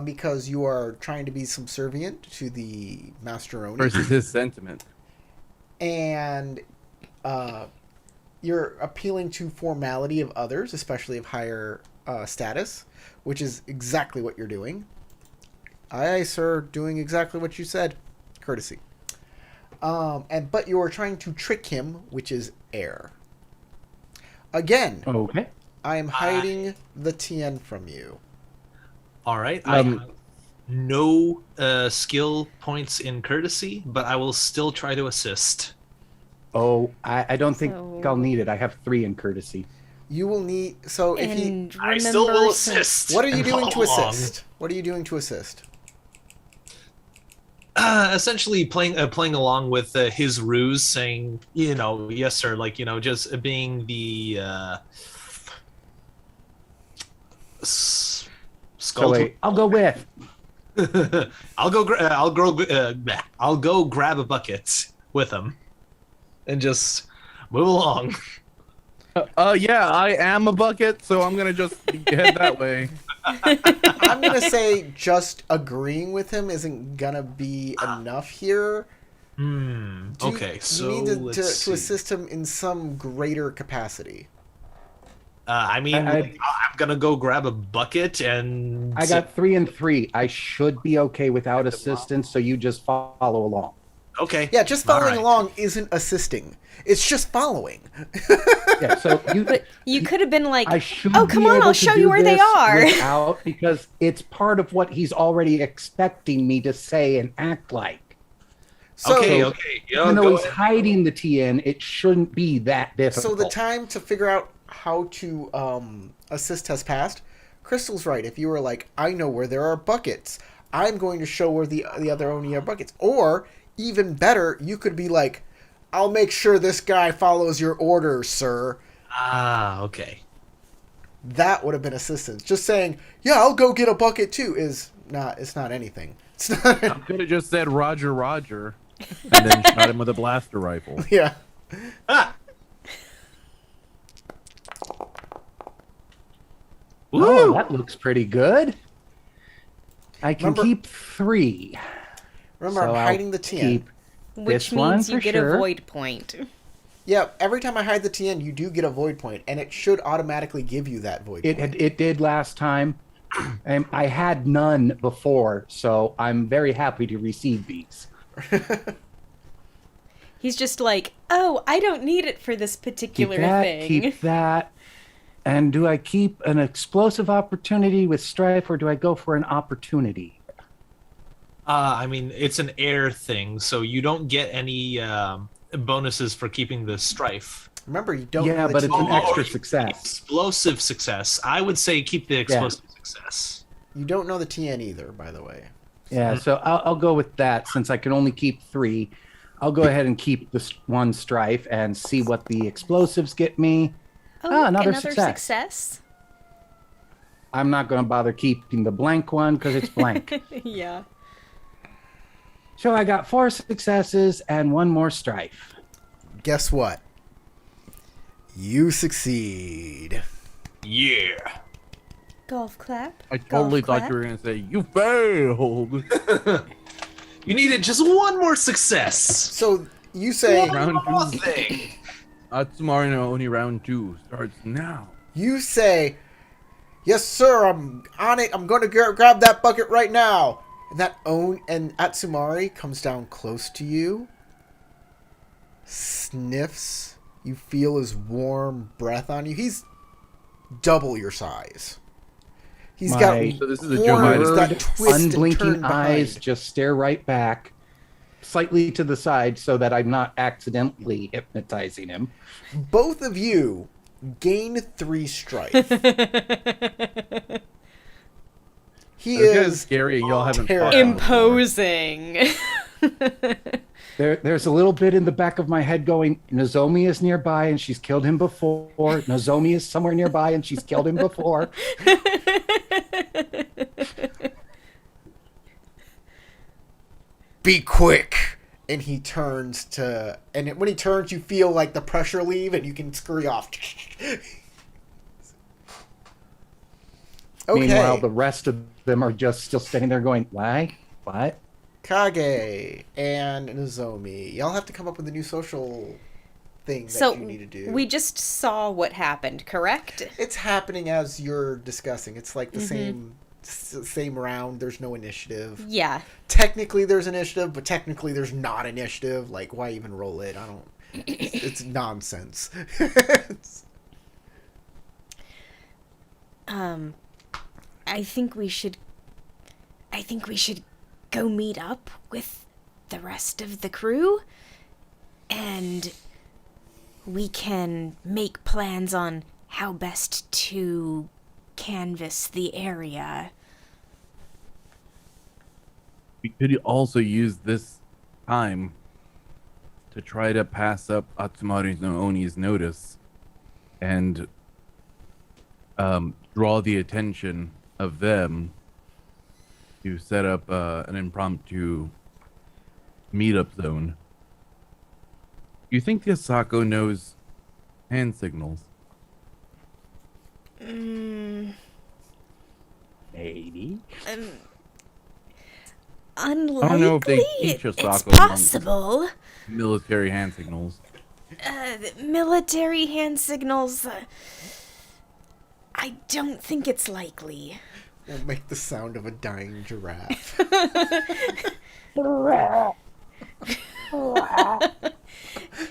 because you are trying to be subservient to the Master Oni. Versus his sentiment. And you're appealing to formality of others, especially of higher status, which is exactly what you're doing. Aye, sir, doing exactly what you said. Courtesy. But you are trying to trick him, which is air. Again, Okay. I am hiding the TN from you. All right. I have no skill points in courtesy, but I will still try to assist. Oh, I don't think So- I'll need it. I have 3 in courtesy. You will need. So if he. And I still will remember assist. What are you and doing to follow along. assist? What are you doing to assist? Essentially playing along with his ruse, saying, yes, sir, just being the So skull. wait, I'll go with. I'll go grab a bucket with him, and just move along. Yeah, I am a bucket, so I'm gonna just head that way. I'm gonna say just agreeing with him isn't gonna be enough here. Okay, so you need to let's see. assist him in some greater capacity. I'm gonna go grab a bucket and I got 3 and 3. I should be okay without assistance, so you just follow along. okay. Yeah, just following All right. along isn't assisting. It's just following. Yeah, so you. But you could have been like, I should oh, be come on, able I'll to show do you where they this are. without, because it's part of what he's already expecting me to say and act like. So, Okay. Even though Go he's ahead. hiding the TN, it shouldn't be that difficult. So the time to figure out how to assist has passed. Crystal's right. If you were like, I know where there are buckets, I'm going to show where the other Oni are buckets. Or, even better, you could be like, I'll make sure this guy follows your orders, sir. Okay. That would have been assistance. Just saying, yeah, I'll go get a bucket too it's not anything. It's not, I could have just said Roger, Roger, and then shot him with a blaster rifle. yeah. Ah. Oh, Woo! that looks pretty good. I can Remember- keep 3. Remember, So I'm I'll hiding the TN. keep which this one means you for get sure. a void point. Yeah, every time I hide the TN, you do get a void point, and it should automatically give you that void point. It did last time. And I had none before, so I'm very happy to receive these. He's just like, oh, I don't need it for this particular Keep that, thing. keep that. And do I keep an explosive opportunity with Strife, or do I go for an opportunity? It's an air thing, so you don't get any bonuses for keeping the strife. Remember, you don't. Yeah, know the but it's an TN. extra success. Explosive success. I would say keep the explosive success. You don't know the TN either, by the way. Yeah, so I'll go with that since I can only keep 3. I'll go ahead and keep this one Strife and see what the explosives get me. Oh, Ah, look, another success. I'm not going to bother keeping the blank one because it's blank. Yeah. So I got 4 successes and 1 more Strife. Guess what? You succeed. Yeah. Golf clap. I totally Golf thought you clap. were going to say, you failed. You needed just one more success. So you say, Round One more two. thing. Atsumari no Oni round 2 starts now. yes, sir, I'm on it. I'm going to grab that bucket right now. And Atsumari comes down close to you, sniffs. You feel his warm breath on you. He's double your size. He's got So this is a horns Joe that Blurred, twist and turn unblinking eyes behind. just stare right back, slightly to the side so that I'm not accidentally hypnotizing him. Both of you gain 3 strife. He This guy's is scary and y'all haven't terrible. fought him before. Imposing. There's a little bit in the back of my head going, Nozomi is nearby and she's killed him before. Nozomi is somewhere nearby and she's killed him before. Be quick. And he turns to, and when he turns, you feel like the pressure leave, and you can scurry off. Okay. Meanwhile, the rest of them are just still standing there going, why? What? Kage and Nozomi, y'all have to come up with a new social thing that So you need to do. we just saw what happened, correct? It's happening as you're discussing. It's like the same round. There's no initiative. Yeah. Technically, there's initiative, but technically, there's not initiative. Like, why even roll it? I don't. It's nonsense. I think we should go meet up with the rest of the crew, and we can make plans on how best to canvass the area. We could also use this time to try to pass up Atsumari no Oni's notice and draw the attention of them to set up an impromptu meetup zone. Do you think Yasako knows hand signals? Maybe. Unlikely. I don't know if they teach It's Osaka amongst possible. military hand signals. Military hand signals. I don't think it's likely. We'll make the sound of a dying giraffe.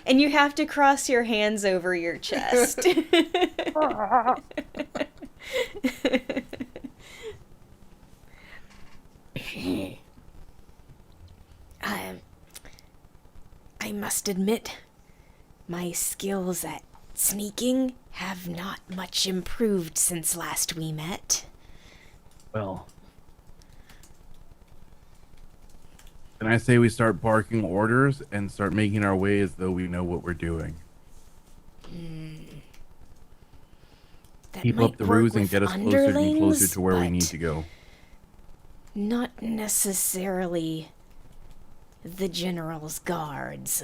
And you have to cross your hands over your chest. I must admit, my skills at sneaking have not much improved since last we met. Well, can I say we start barking orders and start making our way as though we know what we're doing? That Keep might up the work ruse and with get us closer and closer underlings, to where we need but to go. Not necessarily the General's guards.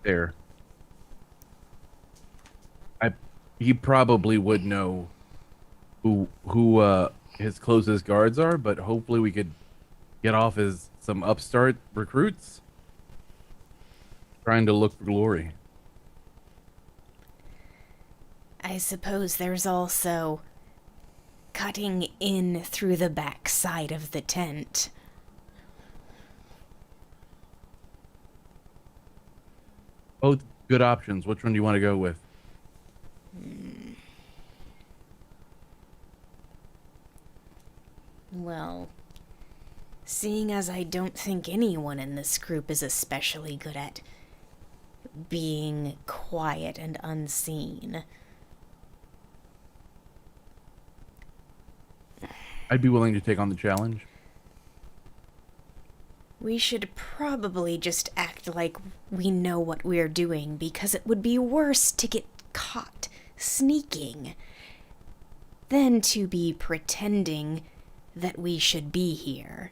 There. He probably would know who his closest guards are, but hopefully we could get off as some upstart recruits trying to look for glory. I suppose there's also cutting in through the back side of the tent. Both good options. Which one do you want to go with? Well, seeing as I don't think anyone in this group is especially good at being quiet and unseen, I'd be willing to take on the challenge. we should probably just act like we know what we're doing, because it would be worse to get caught sneaking than to be pretending that we should be here.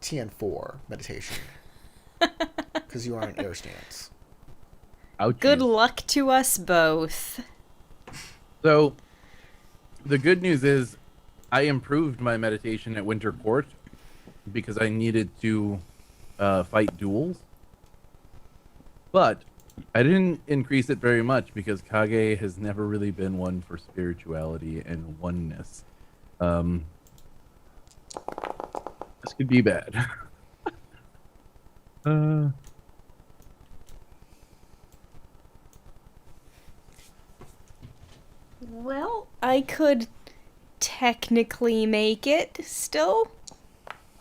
TN4 meditation. Because you are in air stance. Ouchie. Good luck to us both. So, the good news is, I improved my meditation at Winter Court because I needed to fight duels. But I didn't increase it very much because Kage has never really been one for spirituality and oneness. This could be bad. Well, I could technically make it still.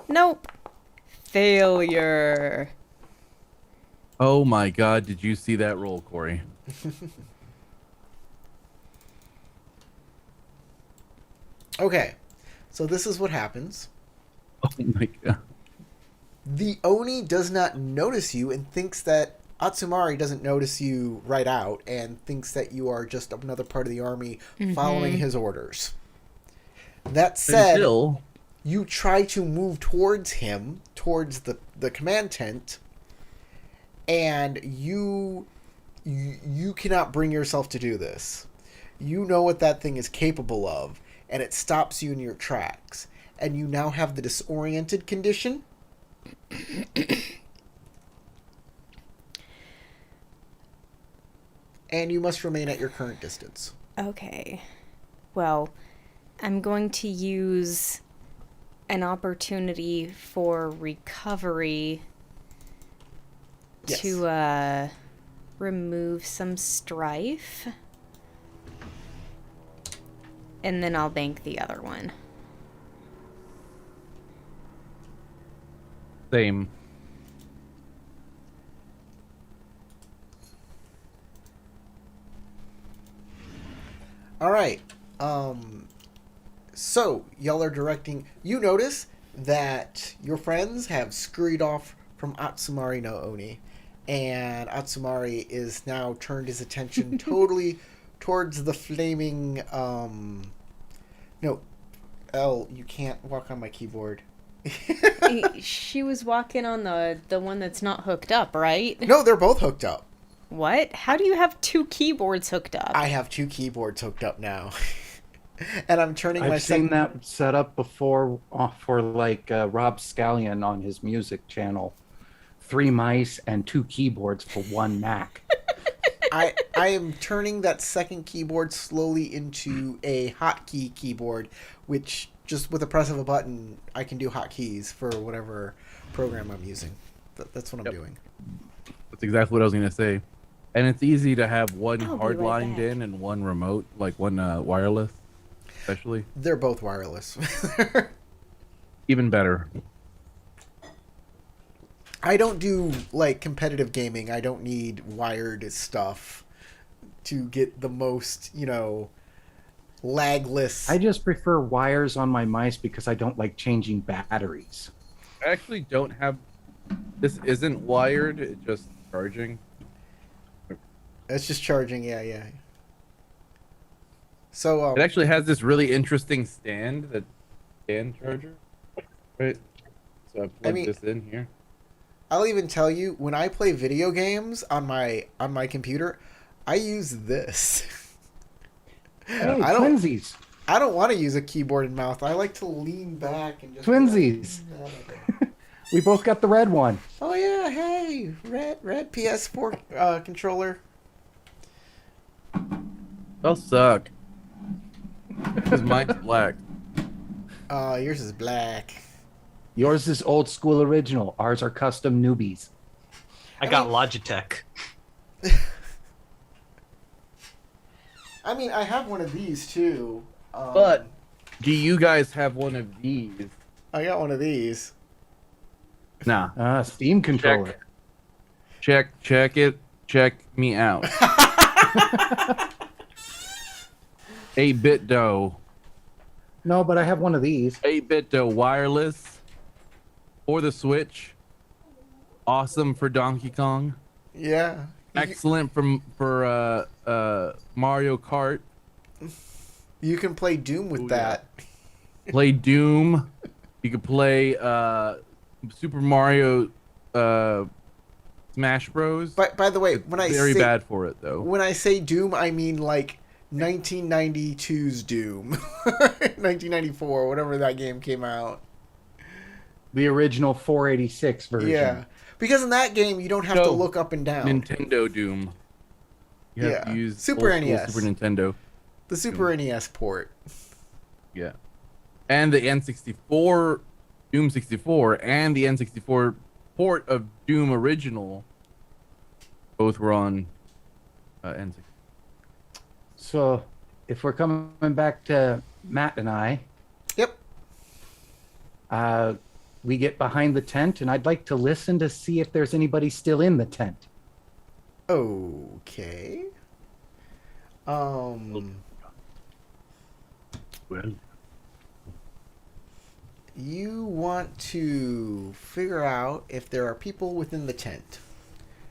Nope. Failure. Oh my god, did you see that roll, Corey? Okay, so this is what happens. Oh my god. The Oni does not notice you and thinks that Atsumari doesn't notice you right out and thinks that you are just another part of the army following his orders. That said, you try to move towards him, towards the command tent, and you cannot bring yourself to do this. You know what that thing is capable of, and it stops you in your tracks. And you now have the disoriented condition. And you must remain at your current distance. Okay. Well, I'm going to use an opportunity for recovery to remove some strife. And then I'll bank the other one. Same. All right. So y'all are directing. You notice that your friends have scurried off from Atsumari no Oni, and Atsumari is now turned his attention totally towards the flaming. No, L. You can't walk on my keyboard. She was walking on the one that's not hooked up, right? No, they're both hooked up. What? How do you have two keyboards hooked up? I have two keyboards hooked up now. And I'm turning my I've seen that set up before for like Rob Scallion on his music channel. 3 mice and 2 keyboards for 1 Mac. I am turning that second keyboard slowly into a hotkey keyboard, which just with a press of a button, I can do hotkeys for whatever program I'm using. That's what I'm doing. That's exactly what I was going to say. And it's easy to have one I'll be hard right lined back. in and one remote, like one wireless, especially. They're both wireless. Even better. I don't do like competitive gaming. I don't need wired stuff to get the most, lagless. I just prefer wires on my mice because I don't like changing batteries. I actually don't have. This isn't wired, it's just charging. It's just charging, yeah. So It actually has this really interesting stand charger. Right? So I plug this in here. I'll even tell you, when I play video games on my computer, I use this. Hey, I don't twinsies. I don't want to use a keyboard and mouse. I like to lean back and just Twinsies. We both got the red one. Oh yeah, hey, red PS4 controller. They'll suck. Because mine's black. Yours is black. Yours is old school original. Ours are custom newbies. I got Logitech. I mean, I have one of these too. But do you guys have one of these? I got one of these. Nah. Steam controller. Check it. Check me out. 8-bit dough. No, but I have one of these. 8-bit dough wireless for the Switch. Awesome for Donkey Kong. Yeah. Excellent for Mario Kart. You can play Doom with that. Play Doom. You can play Super Mario Smash Bros. By the way, when I Very say bad for it though. when I say Doom, I mean like 1992's Doom, 1994, whatever that game came out. The original 486 version. Yeah, because in that game you don't have to No. look up and down. Nintendo Doom. You have to Yeah. use Super old school NES. Super Nintendo. The Super NES port. Yeah. And the N64, Doom 64, and the N64 port of Doom original, both were on N64. So, if we're coming back to Matt and I, Yep. we get behind the tent, and I'd like to listen to see if there's anybody still in the tent. Okay. Well, You want to figure out if there are people within the tent.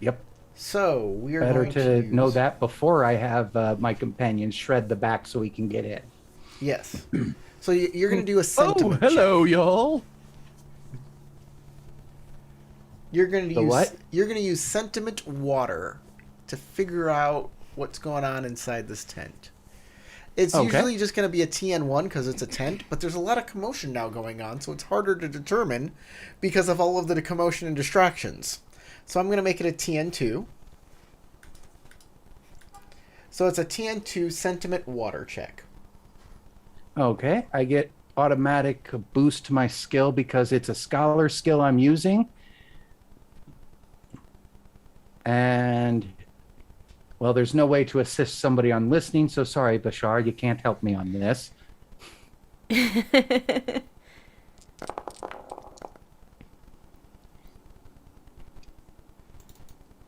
Yep. So we are Better going to use... know that before I have my companion shred the back so he can get in. Yes. So you're going to do a oh, sentiment hello, check. y'all. You're going to The use what? You're going to use sentiment water to figure out what's going on inside this tent. It's Okay. usually just going to be a TN1 because it's a tent, but there's a lot of commotion now going on, so it's harder to determine because of all of the commotion and distractions. So I'm going to make it a TN2. So it's a TN2 sentiment water check. Okay. I get automatic boost to my skill because it's a scholar skill I'm using. And, well, there's no way to assist somebody on listening, so sorry, Bashar, you can't help me on this.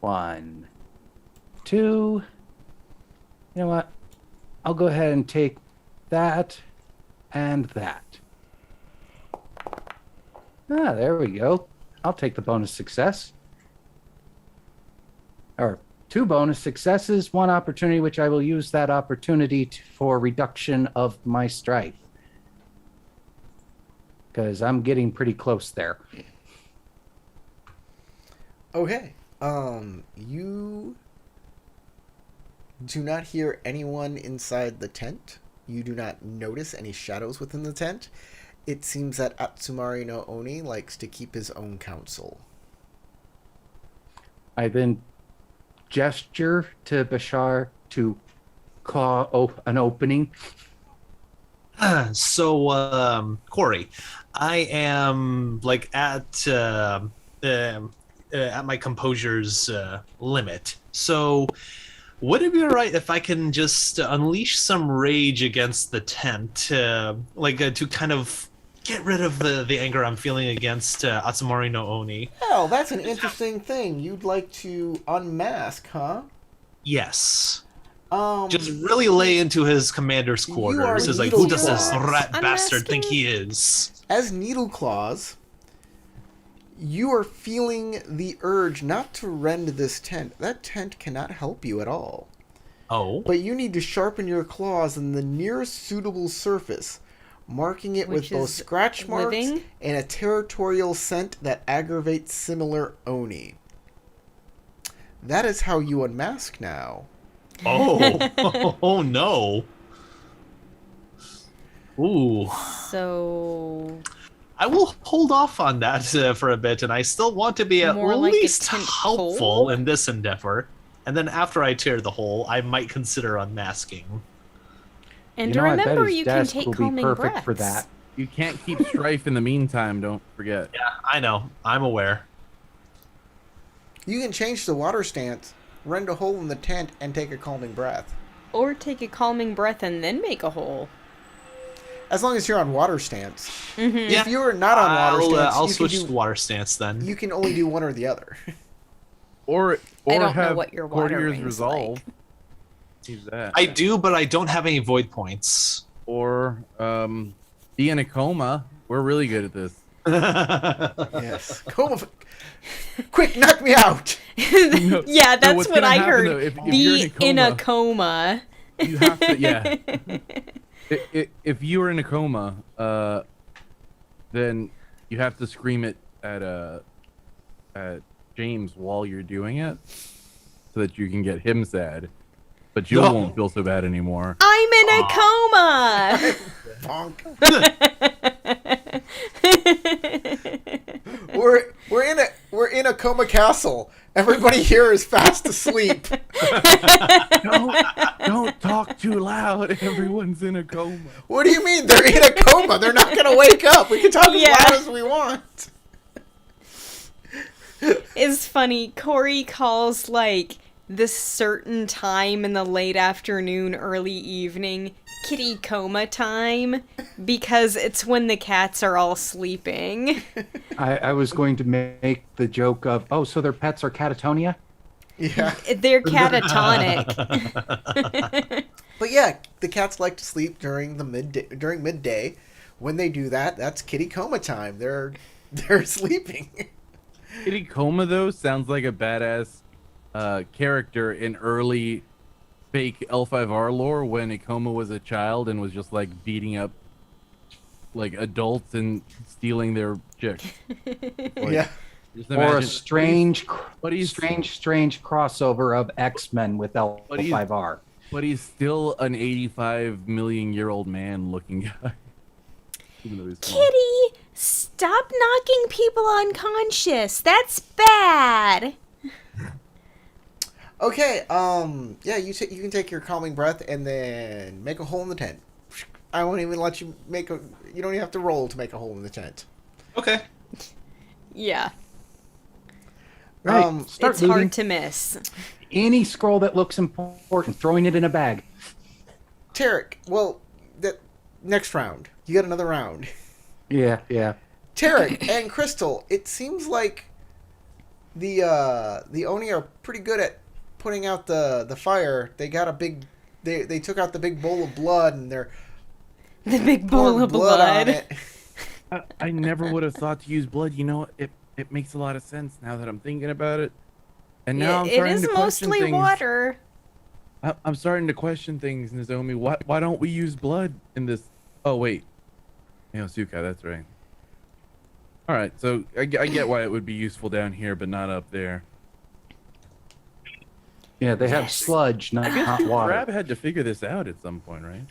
One, two. You know what? I'll go ahead and take that and that. Ah, there we go. I'll take the bonus success. Or 2 bonus successes, 1 opportunity, which I will use that opportunity for reduction of my strife. Because I'm getting pretty close there. Okay. You do not hear anyone inside the tent. You do not notice any shadows within the tent. It seems that Atsumari no Oni likes to keep his own counsel. I then gesture to Bashar to call an opening. So, Corey, I am like at my composure's limit. So, would it be alright if I can just unleash some rage against the tent, to kind of get rid of the anger I'm feeling against Atsumari no Oni? Oh, that's an interesting thing. You'd like to unmask, huh? Yes. Just really lay into his commander's You quarters. are Is like, who does Needle this Claws. rat bastard think Unmasking? he is? As Needle Claws, you are feeling the urge not to rend this tent. That tent cannot help you at all. Oh. But you need to sharpen your claws in the nearest suitable surface, marking it Which with both is scratch marks living? and a territorial scent that aggravates similar Oni. That is how you unmask now. Oh. Oh no. Ooh. So I will hold off on that for a bit, and I still want to be at More like a least tent helpful pole? in this endeavor. And then after I tear the hole, I might consider unmasking. and You know, I bet remember his you can desk take will be calming perfect breaths. for that. You can't keep strife in the meantime, don't forget. Yeah, I know. I'm aware. You can change the water stance, rend a hole in the tent, and take a calming breath. Or take a calming breath and then make a hole. As long as you're on water stance. Mm-hmm. If you're not on water stance, I'll you switch can to do, water stance then. you can only do one or the other. Or I don't know have what your water Courtier's ring's resolve. like. Use that. I do, but I don't have any void points. Or be in a coma. We're really good at this. Yes. Coma. Quick, knock me out. No, Yeah, that's what's what gonna I happen, heard. though, if you're Be in a coma. You have to, yeah. If you are in a coma, then you have to scream it at James while you're doing it, so that you can get him sad, but Jill No. won't feel so bad anymore. I'm in a coma. Bonk. We're We're in a coma castle. Everybody here is fast asleep. Don't talk too loud. Everyone's in a coma. What do you mean? They're in a coma. They're not going to wake up. We can talk as Yeah. loud as we want. It's funny. Corey calls like this certain time in the late afternoon, early evening, kitty coma time, because it's when the cats are all sleeping. I was going to make the joke of, oh, so their pets are catatonia? Yeah. They're catatonic. But yeah, the cats like to sleep during midday. When they do that, that's kitty coma time. They're sleeping. Kitty Coma though sounds like a badass character in early fake L5R lore when Ikoma was a child and was just like beating up like adults and stealing their chicks. Like, Yeah. just Or imagine- a strange he's- crossover of X-Men with L5R. But he's still an 85 million year old man looking guy. Even though he's small. Kitty, stop knocking people unconscious. That's bad. Okay, yeah, you can take your calming breath and then make a hole in the tent. I won't even let you you don't even have to roll to make a hole in the tent. Okay. Yeah, Right. Start it's looting. hard to miss. Any scroll that looks important, throwing it in a bag. Tarek, well, next round. You got another round. Yeah. Tarek and Crystal, it seems like the Oni are pretty good at putting out the fire. They got they took out the big bowl of blood and they're The big bowl pouring of on blood. it. I never would have thought to use blood. You know, it makes a lot of sense now that I'm thinking about it. And now I'm It starting is to question mostly things. water. I'm starting to question things, Nozomi. Why don't we use blood in this? Oh wait, Suka, that's right. All right, so I get why it would be useful down here, but not up there. Yeah, they have Yes. sludge, not hot Crab water. had to figure this out at some point, right?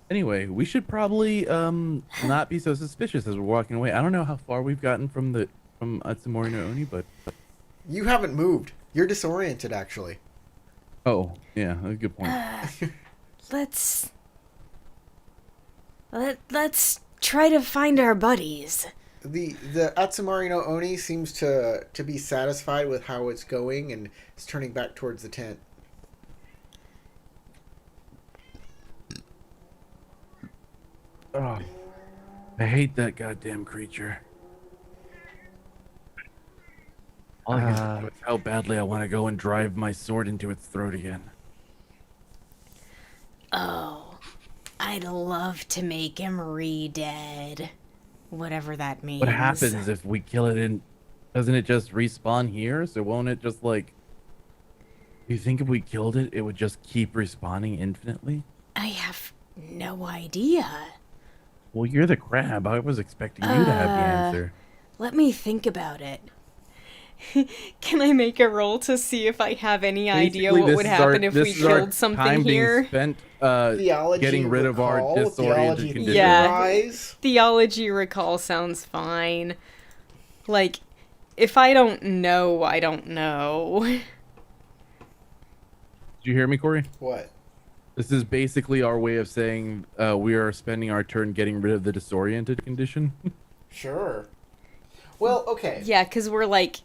Anyway, we should probably not be so suspicious as we're walking away. I don't know how far we've gotten from Atsumori no Oni, but You haven't moved. You're disoriented, actually. oh yeah, that's a good point. Let's try to find our buddies. The Atsumari no Oni seems to be satisfied with how it's going and is turning back towards the tent. Oh, I hate that goddamn creature. All I can think of is how badly I want to go and drive my sword into its throat again. Oh, I'd love to make him re-dead. Whatever that means. What happens if we kill it and doesn't it just respawn here? So won't it just like... You think if we killed it, it would just keep respawning infinitely? I have no idea. Well, you're the crab. I was expecting you to have the answer. Let me think about it. Can I make a roll to see if I have any idea Basically, what this would is our- happen if this we is our killed something time being here? Spent, Theology getting rid of our recall, disoriented theology condition. Yeah. theorize. Theology recall sounds fine. Like, if I don't know, I don't know. Did you hear me, Corey? What? This is basically our way of saying we are spending our turn getting rid of the disoriented condition. Sure. Well, okay. Yeah, because we're, like,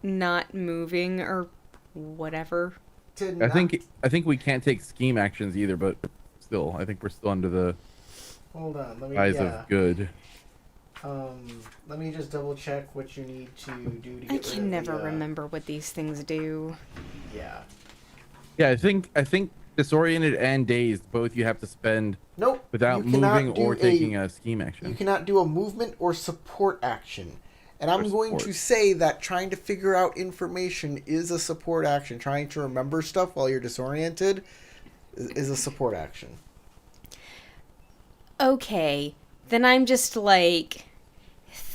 not moving or whatever. I think we can't take scheme actions either, but still, I think we're still under the Hold on. Let me. eyes Yeah. of good. Let me just double check what you need to do to get I rid can of never the, remember what these things do. Yeah. Yeah, I think disoriented and dazed both you have to spend Nope. without you cannot moving do or taking a scheme action. You cannot do a movement or support action. And I'm going to support. say that trying to figure out information is a support action. Trying to remember stuff while you're disoriented is a support action. Okay, then I'm just like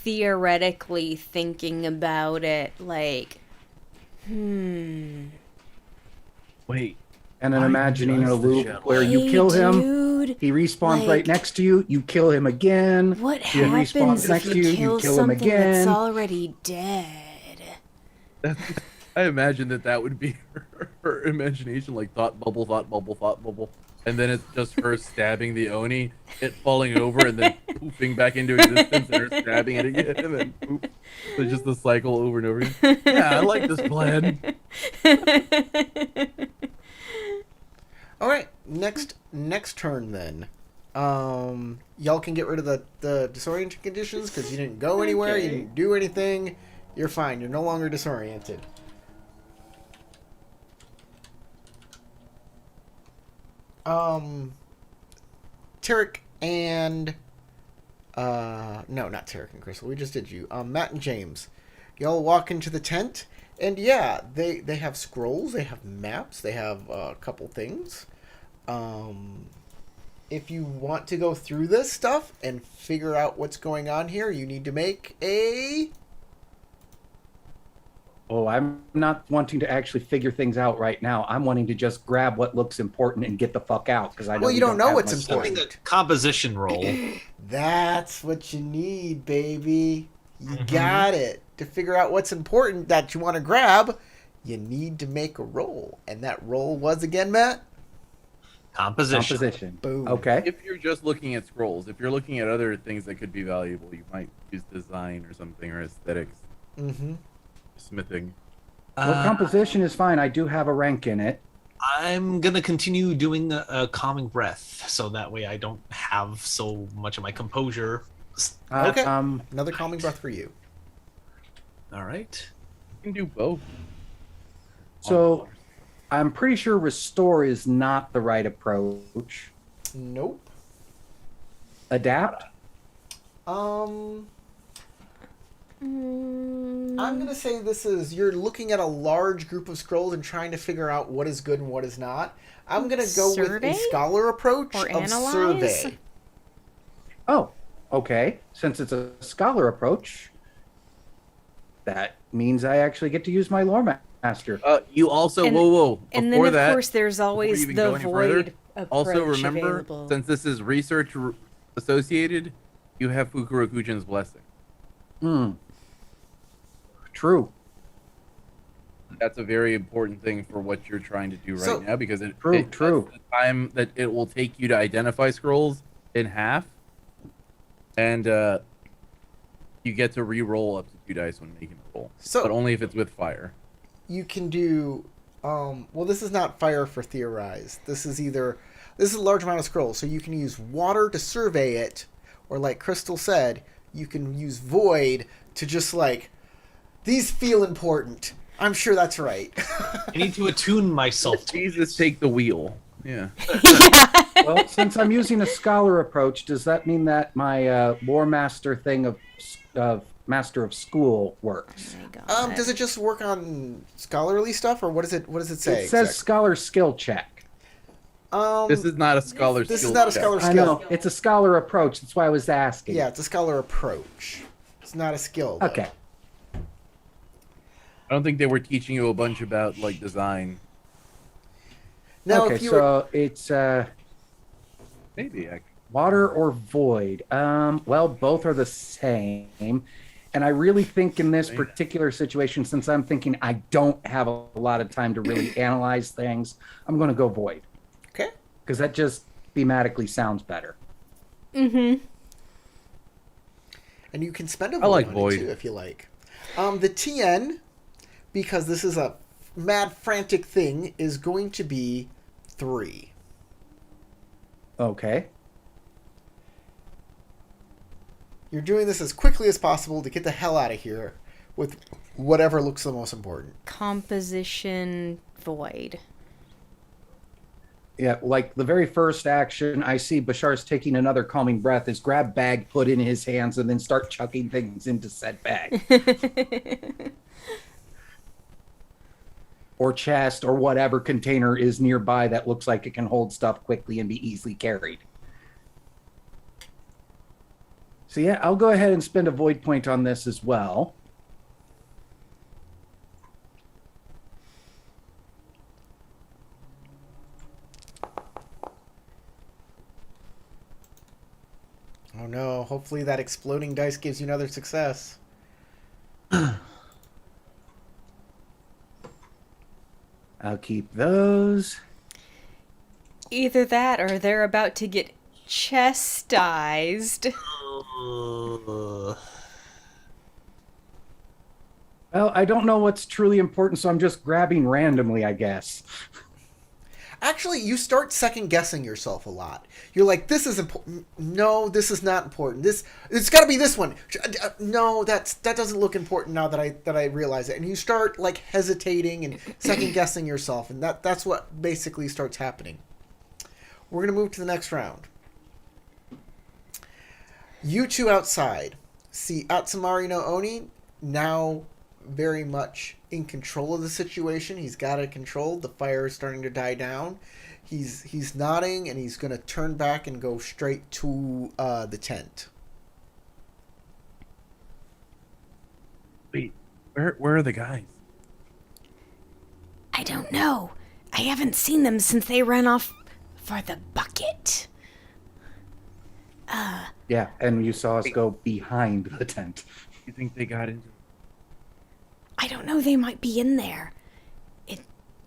theoretically thinking about it, like, Wait. And then Why imagining does a the loop shadow- where you hey, kill him, dude, he respawns like, right next to you, you kill him again. what he respawns happens if next to you you, kill you kill him something that's again. already dead? I imagine that would be her imagination, like thought bubble, thought bubble, thought bubble. And then it's just her stabbing the Oni, it falling over, and then poofing back into existence, and her stabbing it again, and then poof. So just the cycle over and over again. Yeah, I like this plan. All right, next turn then. Y'all can get rid of the disorienting conditions because you didn't go anywhere, you didn't do anything. You're fine. You're no longer disoriented. Tarek and no, not Tarek and Crystal. We just did you. Matt and James. Y'all walk into the tent, and yeah, they have scrolls, they have maps, they have a couple things. If you want to go through this stuff and figure out what's going on here, you need to make a... Oh, I'm not wanting to actually figure things out right now. I'm wanting to just grab what looks important and get the fuck out because I know Well, you don't know have what's much important. time. Having a composition roll. That's what you need, baby. You got it. To figure out what's important that you want to grab, you need to make a roll. And that roll was again, Matt? Composition. Boom. Okay. If you're just looking at scrolls, if you're looking at other things that could be valuable, you might use design or something, or aesthetics, Mm-hmm. smithing. Well, composition is fine. I do have a rank in it. I'm gonna continue doing a calming breath, so that way I don't have so much of my composure. Okay. Another calming breath for you. All right. You can do both. So I'm pretty sure restore is not the right approach. Nope. Adapt? I'm gonna say this is you're looking at a large group of scrolls and trying to figure out what is good and what is not. I'm gonna go Survey? with a scholar approach Or of analyze? survey. Oh, okay. Since it's a scholar approach, that means I actually get to use my lore master. You also And- whoa. And Before then, of that, course, there's always even the go any further, void approach also remember, available. since this is research associated, you have Fukurokujan's blessing. True. That's a very important thing for what you're trying to do right So- now, because it True, it true. cuts the time that it will take you to identify scrolls in half, and you get to re-roll up to 2 dice when making a roll, So- but only if it's with fire. You can do well, this is not fire for theorize. This is a large amount of scrolls, so you can use water to survey it, or like Crystal said, you can use void to just like these feel important. I'm sure that's right. I need to attune myself to Jesus, take the wheel. Yeah. Well, since I'm using a scholar approach, does that mean that my lore master thing of master of school works? Oh my God. Does it just work on scholarly stuff, or what does it say? It says scholar skill check. This is not a scholar. This is skill not a check. scholar I skill. know. It's a scholar approach. That's why I was asking. Yeah, it's a scholar approach. It's not a skill. Though. Okay. I don't think they were teaching you a bunch about like design. Now, okay, if you so it's Maybe actually. water or void. Well, both are the same. And I really think in this particular situation, since I'm thinking I don't have a lot of time to really analyze things, I'm going to go void. okay, Because that just thematically sounds better. Mm-hmm. and you can spend a I void like on void. it too if you like. The TN, because this is a mad frantic thing, is going to be 3. Okay. You're doing this as quickly as possible to get the hell out of here with whatever looks the most important. Composition void. Yeah, like the very first action I see Bashar's taking another calming breath is grab bag, put in his hands, and then start chucking things into said bag. Or chest or whatever container is nearby that looks like it can hold stuff quickly and be easily carried. So yeah, I'll go ahead and spend a void point on this as well. Oh no, hopefully that exploding dice gives you another success. I'll keep those. Either that or they're about to get chastised. Ugh. Well, I don't know what's truly important, so I'm just grabbing randomly, I guess. Actually, you start second guessing yourself a lot. You're like, this is important. No, this is not important. It's got to be this one. No, that doesn't look important now that I realize it. And you start like hesitating and second guessing yourself, and that's what basically starts happening. We're gonna move to the next round. You two outside see Atsumari no Oni now very much in control of the situation. He's got it controlled. The fire is starting to die down. He's nodding, and he's going to turn back and go straight to the tent. Wait, where are the guys? I don't know. I haven't seen them since they ran off for the bucket. Yeah, and you saw us go behind the tent. You think they got into? I don't know, they might be in there.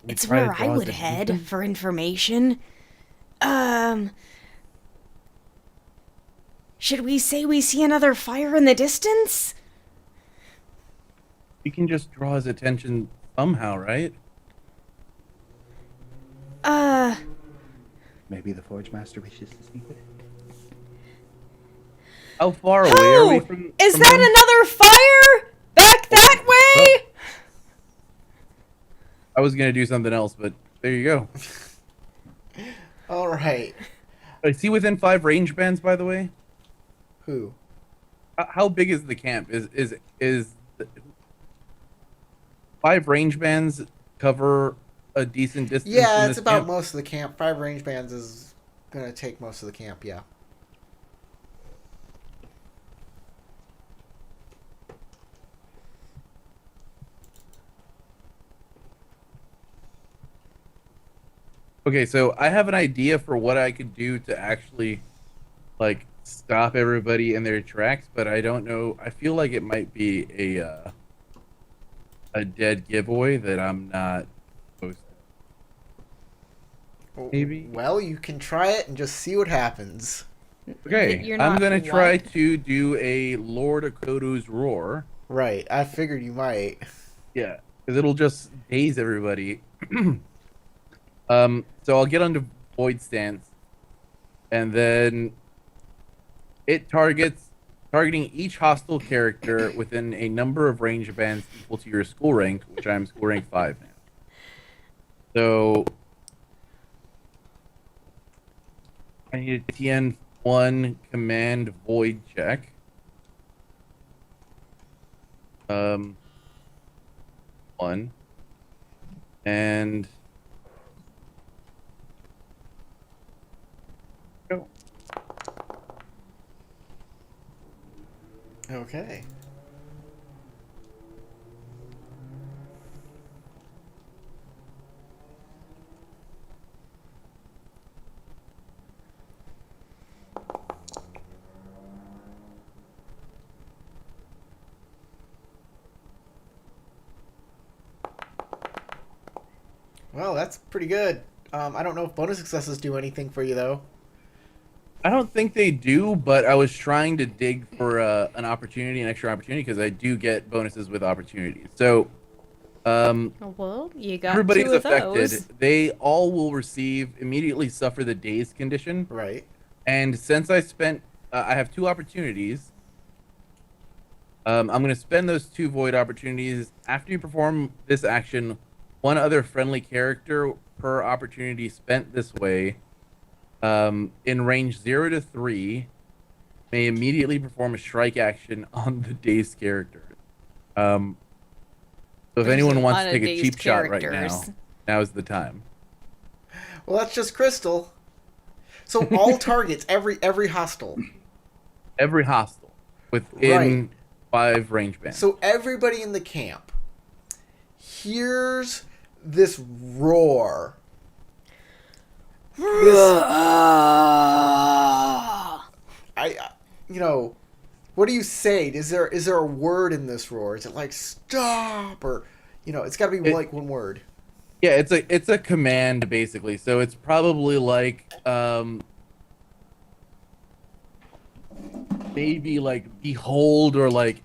It's try to where I draw would his head attention? for information. Should we say we see another fire in the distance? We can just draw his attention somehow, right? Maybe the Forge Master wishes to speak with him. How far away are we from? Is from that him? another fire? Back that way? I was gonna do something else, but there you go. All right. Is he within 5 range bands, by the way? Who? How big is the camp? Is 5 range bands cover a decent distance? Yeah, in it's this about camp? most of the camp. 5 range bands is going to take most of the camp, yeah. Okay, so I have an idea for what I could do to actually, like, stop everybody in their tracks, but I don't know. I feel like it might be a dead giveaway that I'm not supposed to. Maybe. Well, you can try it and just see what happens. Okay, You're I'm not gonna try what? to do a Lord Akoto's roar. Right. I figured you might. Yeah, because it'll just daze everybody. So I'll get onto Void Stance, and then it targeting each hostile character within a number of range bands equal to your school rank, which I'm school rank 5 now. So I need a TN1 command void check. One. And go. Okay. Well, that's pretty good. I don't know if bonus successes do anything for you, though. I don't think they do, but I was trying to dig for an extra opportunity, because I do get bonuses with opportunities. So, Well, you got everybody's 2 of affected. those. They all will immediately suffer the daze condition. Right. And since I have 2 opportunities. I'm going to spend those 2 void opportunities. After you perform this action, 1 other friendly character per opportunity spent this way, in range 0 to 3, may immediately perform a strike action on the dazed character. So if There's anyone a wants lot to of take a cheap dazed shot right now, characters. now is the time. Well, that's just Crystal. So all targets, every hostile. Every hostile. within 5 range bands. So everybody in the camp hears this roar. What do you say? Is there a word in this roar? Is it like stop, or it's got to be like one word? Yeah, it's a command basically. So it's probably like maybe like behold, or like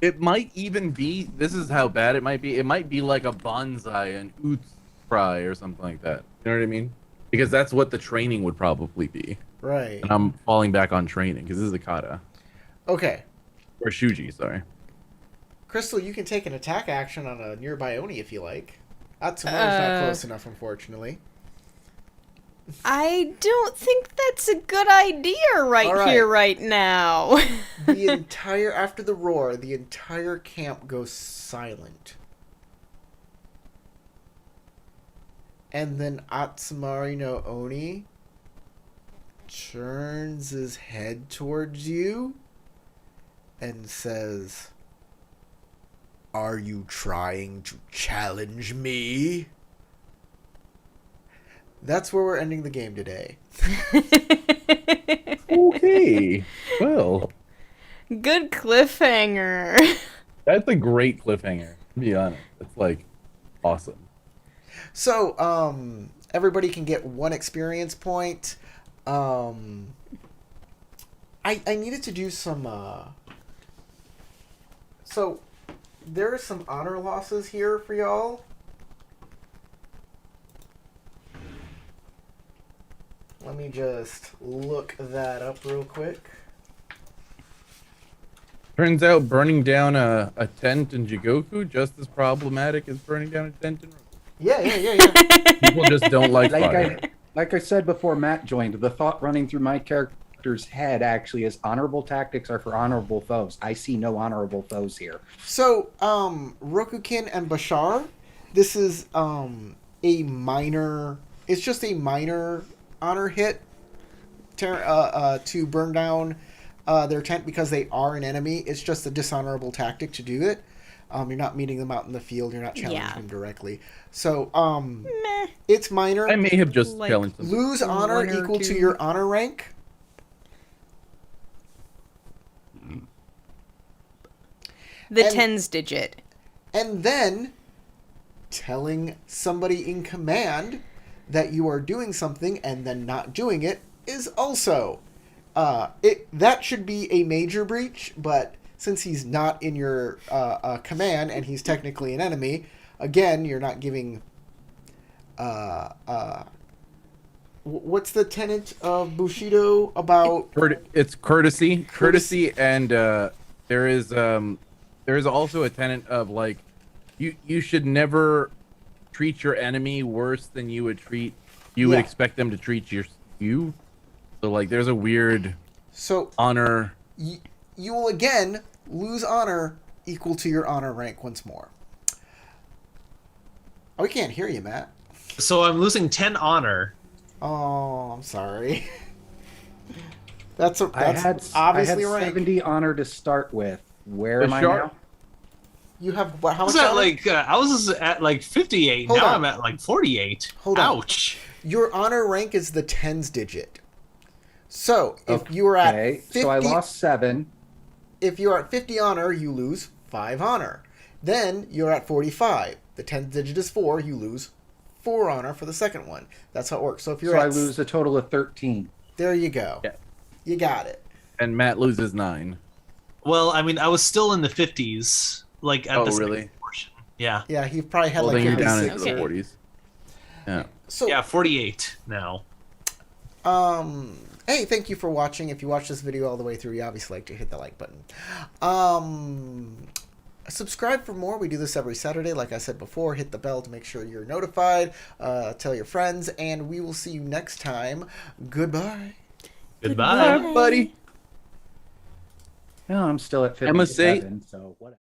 it might even be, this is how bad it might be. It might be like a bonsai, an oots fry or something like that. You know what I mean? Because that's what the training would probably be. Right. And I'm falling back on training because this is a kata. Okay. Or shuji, sorry. Crystal, you can take an attack action on a nearby Oni if you like. Atsumaru's not close enough, unfortunately. I don't think that's a good idea here, right now. After the roar, the entire camp goes silent. And then Atsumari no Oni turns his head towards you and says, "Are you trying to challenge me?" That's where we're ending the game today. Okay. Well. Good cliffhanger. That's a great cliffhanger, to be honest. It's like awesome. So, everybody can get 1 experience point. I needed to do some, so there are some honor losses here for y'all. Let me just look that up real quick. Turns out burning down a tent in Jigoku just as problematic as burning down a tent in Roku. Yeah. People just don't like fire. Like I said before Matt joined, the thought running through my character's head actually is honorable tactics are for honorable foes. I see no honorable foes here. So, Rokukin and Bashar, this is a minor... It's just a minor honor hit to burn down their tent because they are an enemy. It's just a dishonorable tactic to do it. You're not meeting them out in the field. You're not challenging them directly. So, it's minor. I may have just challenged them. Lose honor equal to your honor rank. The tens digit. And then telling somebody in command that you are doing something and then not doing it is also that should be a major breach, but since he's not in your command and he's technically an enemy, again, you're not giving what's the tenet of Bushido about? It's courtesy, and there is also a tenet of like you should never treat your enemy worse than you would expect them to treat you. So like there's a weird honor. You will again lose honor equal to your honor rank once more. Oh, we can't hear you, Matt. So I'm losing 10 honor. Oh, I'm sorry. That's I had obviously 70 honor to start with. Where am I now? You have what? How much? I was at like 58. Hold now on. I'm at like 48. Hold on. Ouch. Your honor rank is the tens digit. So if you are at 50, so I lost 7. If you're at 50 honor, you lose 5 honor. Then you're at 45. The tens digit is 4. You lose 4 honor for the second one. That's how it works. So if you're I lose a total of 13. There you go. Yeah. You got it. And Matt loses 9. Well, I mean, I was still in the 50s, like at the second portion. Yeah. Yeah, he probably had Well, like then you're down into 56 the or 40s. Yeah. So Yeah, 48 now. Hey, thank you for watching. If you watch this video all the way through, you obviously like to hit the like button. Subscribe for more. We do this every Saturday. Like I said before, hit the bell to make sure you're notified. Tell your friends, and we will see you next time. Goodbye. Goodbye, buddy. No, I'm still at 57, so whatever.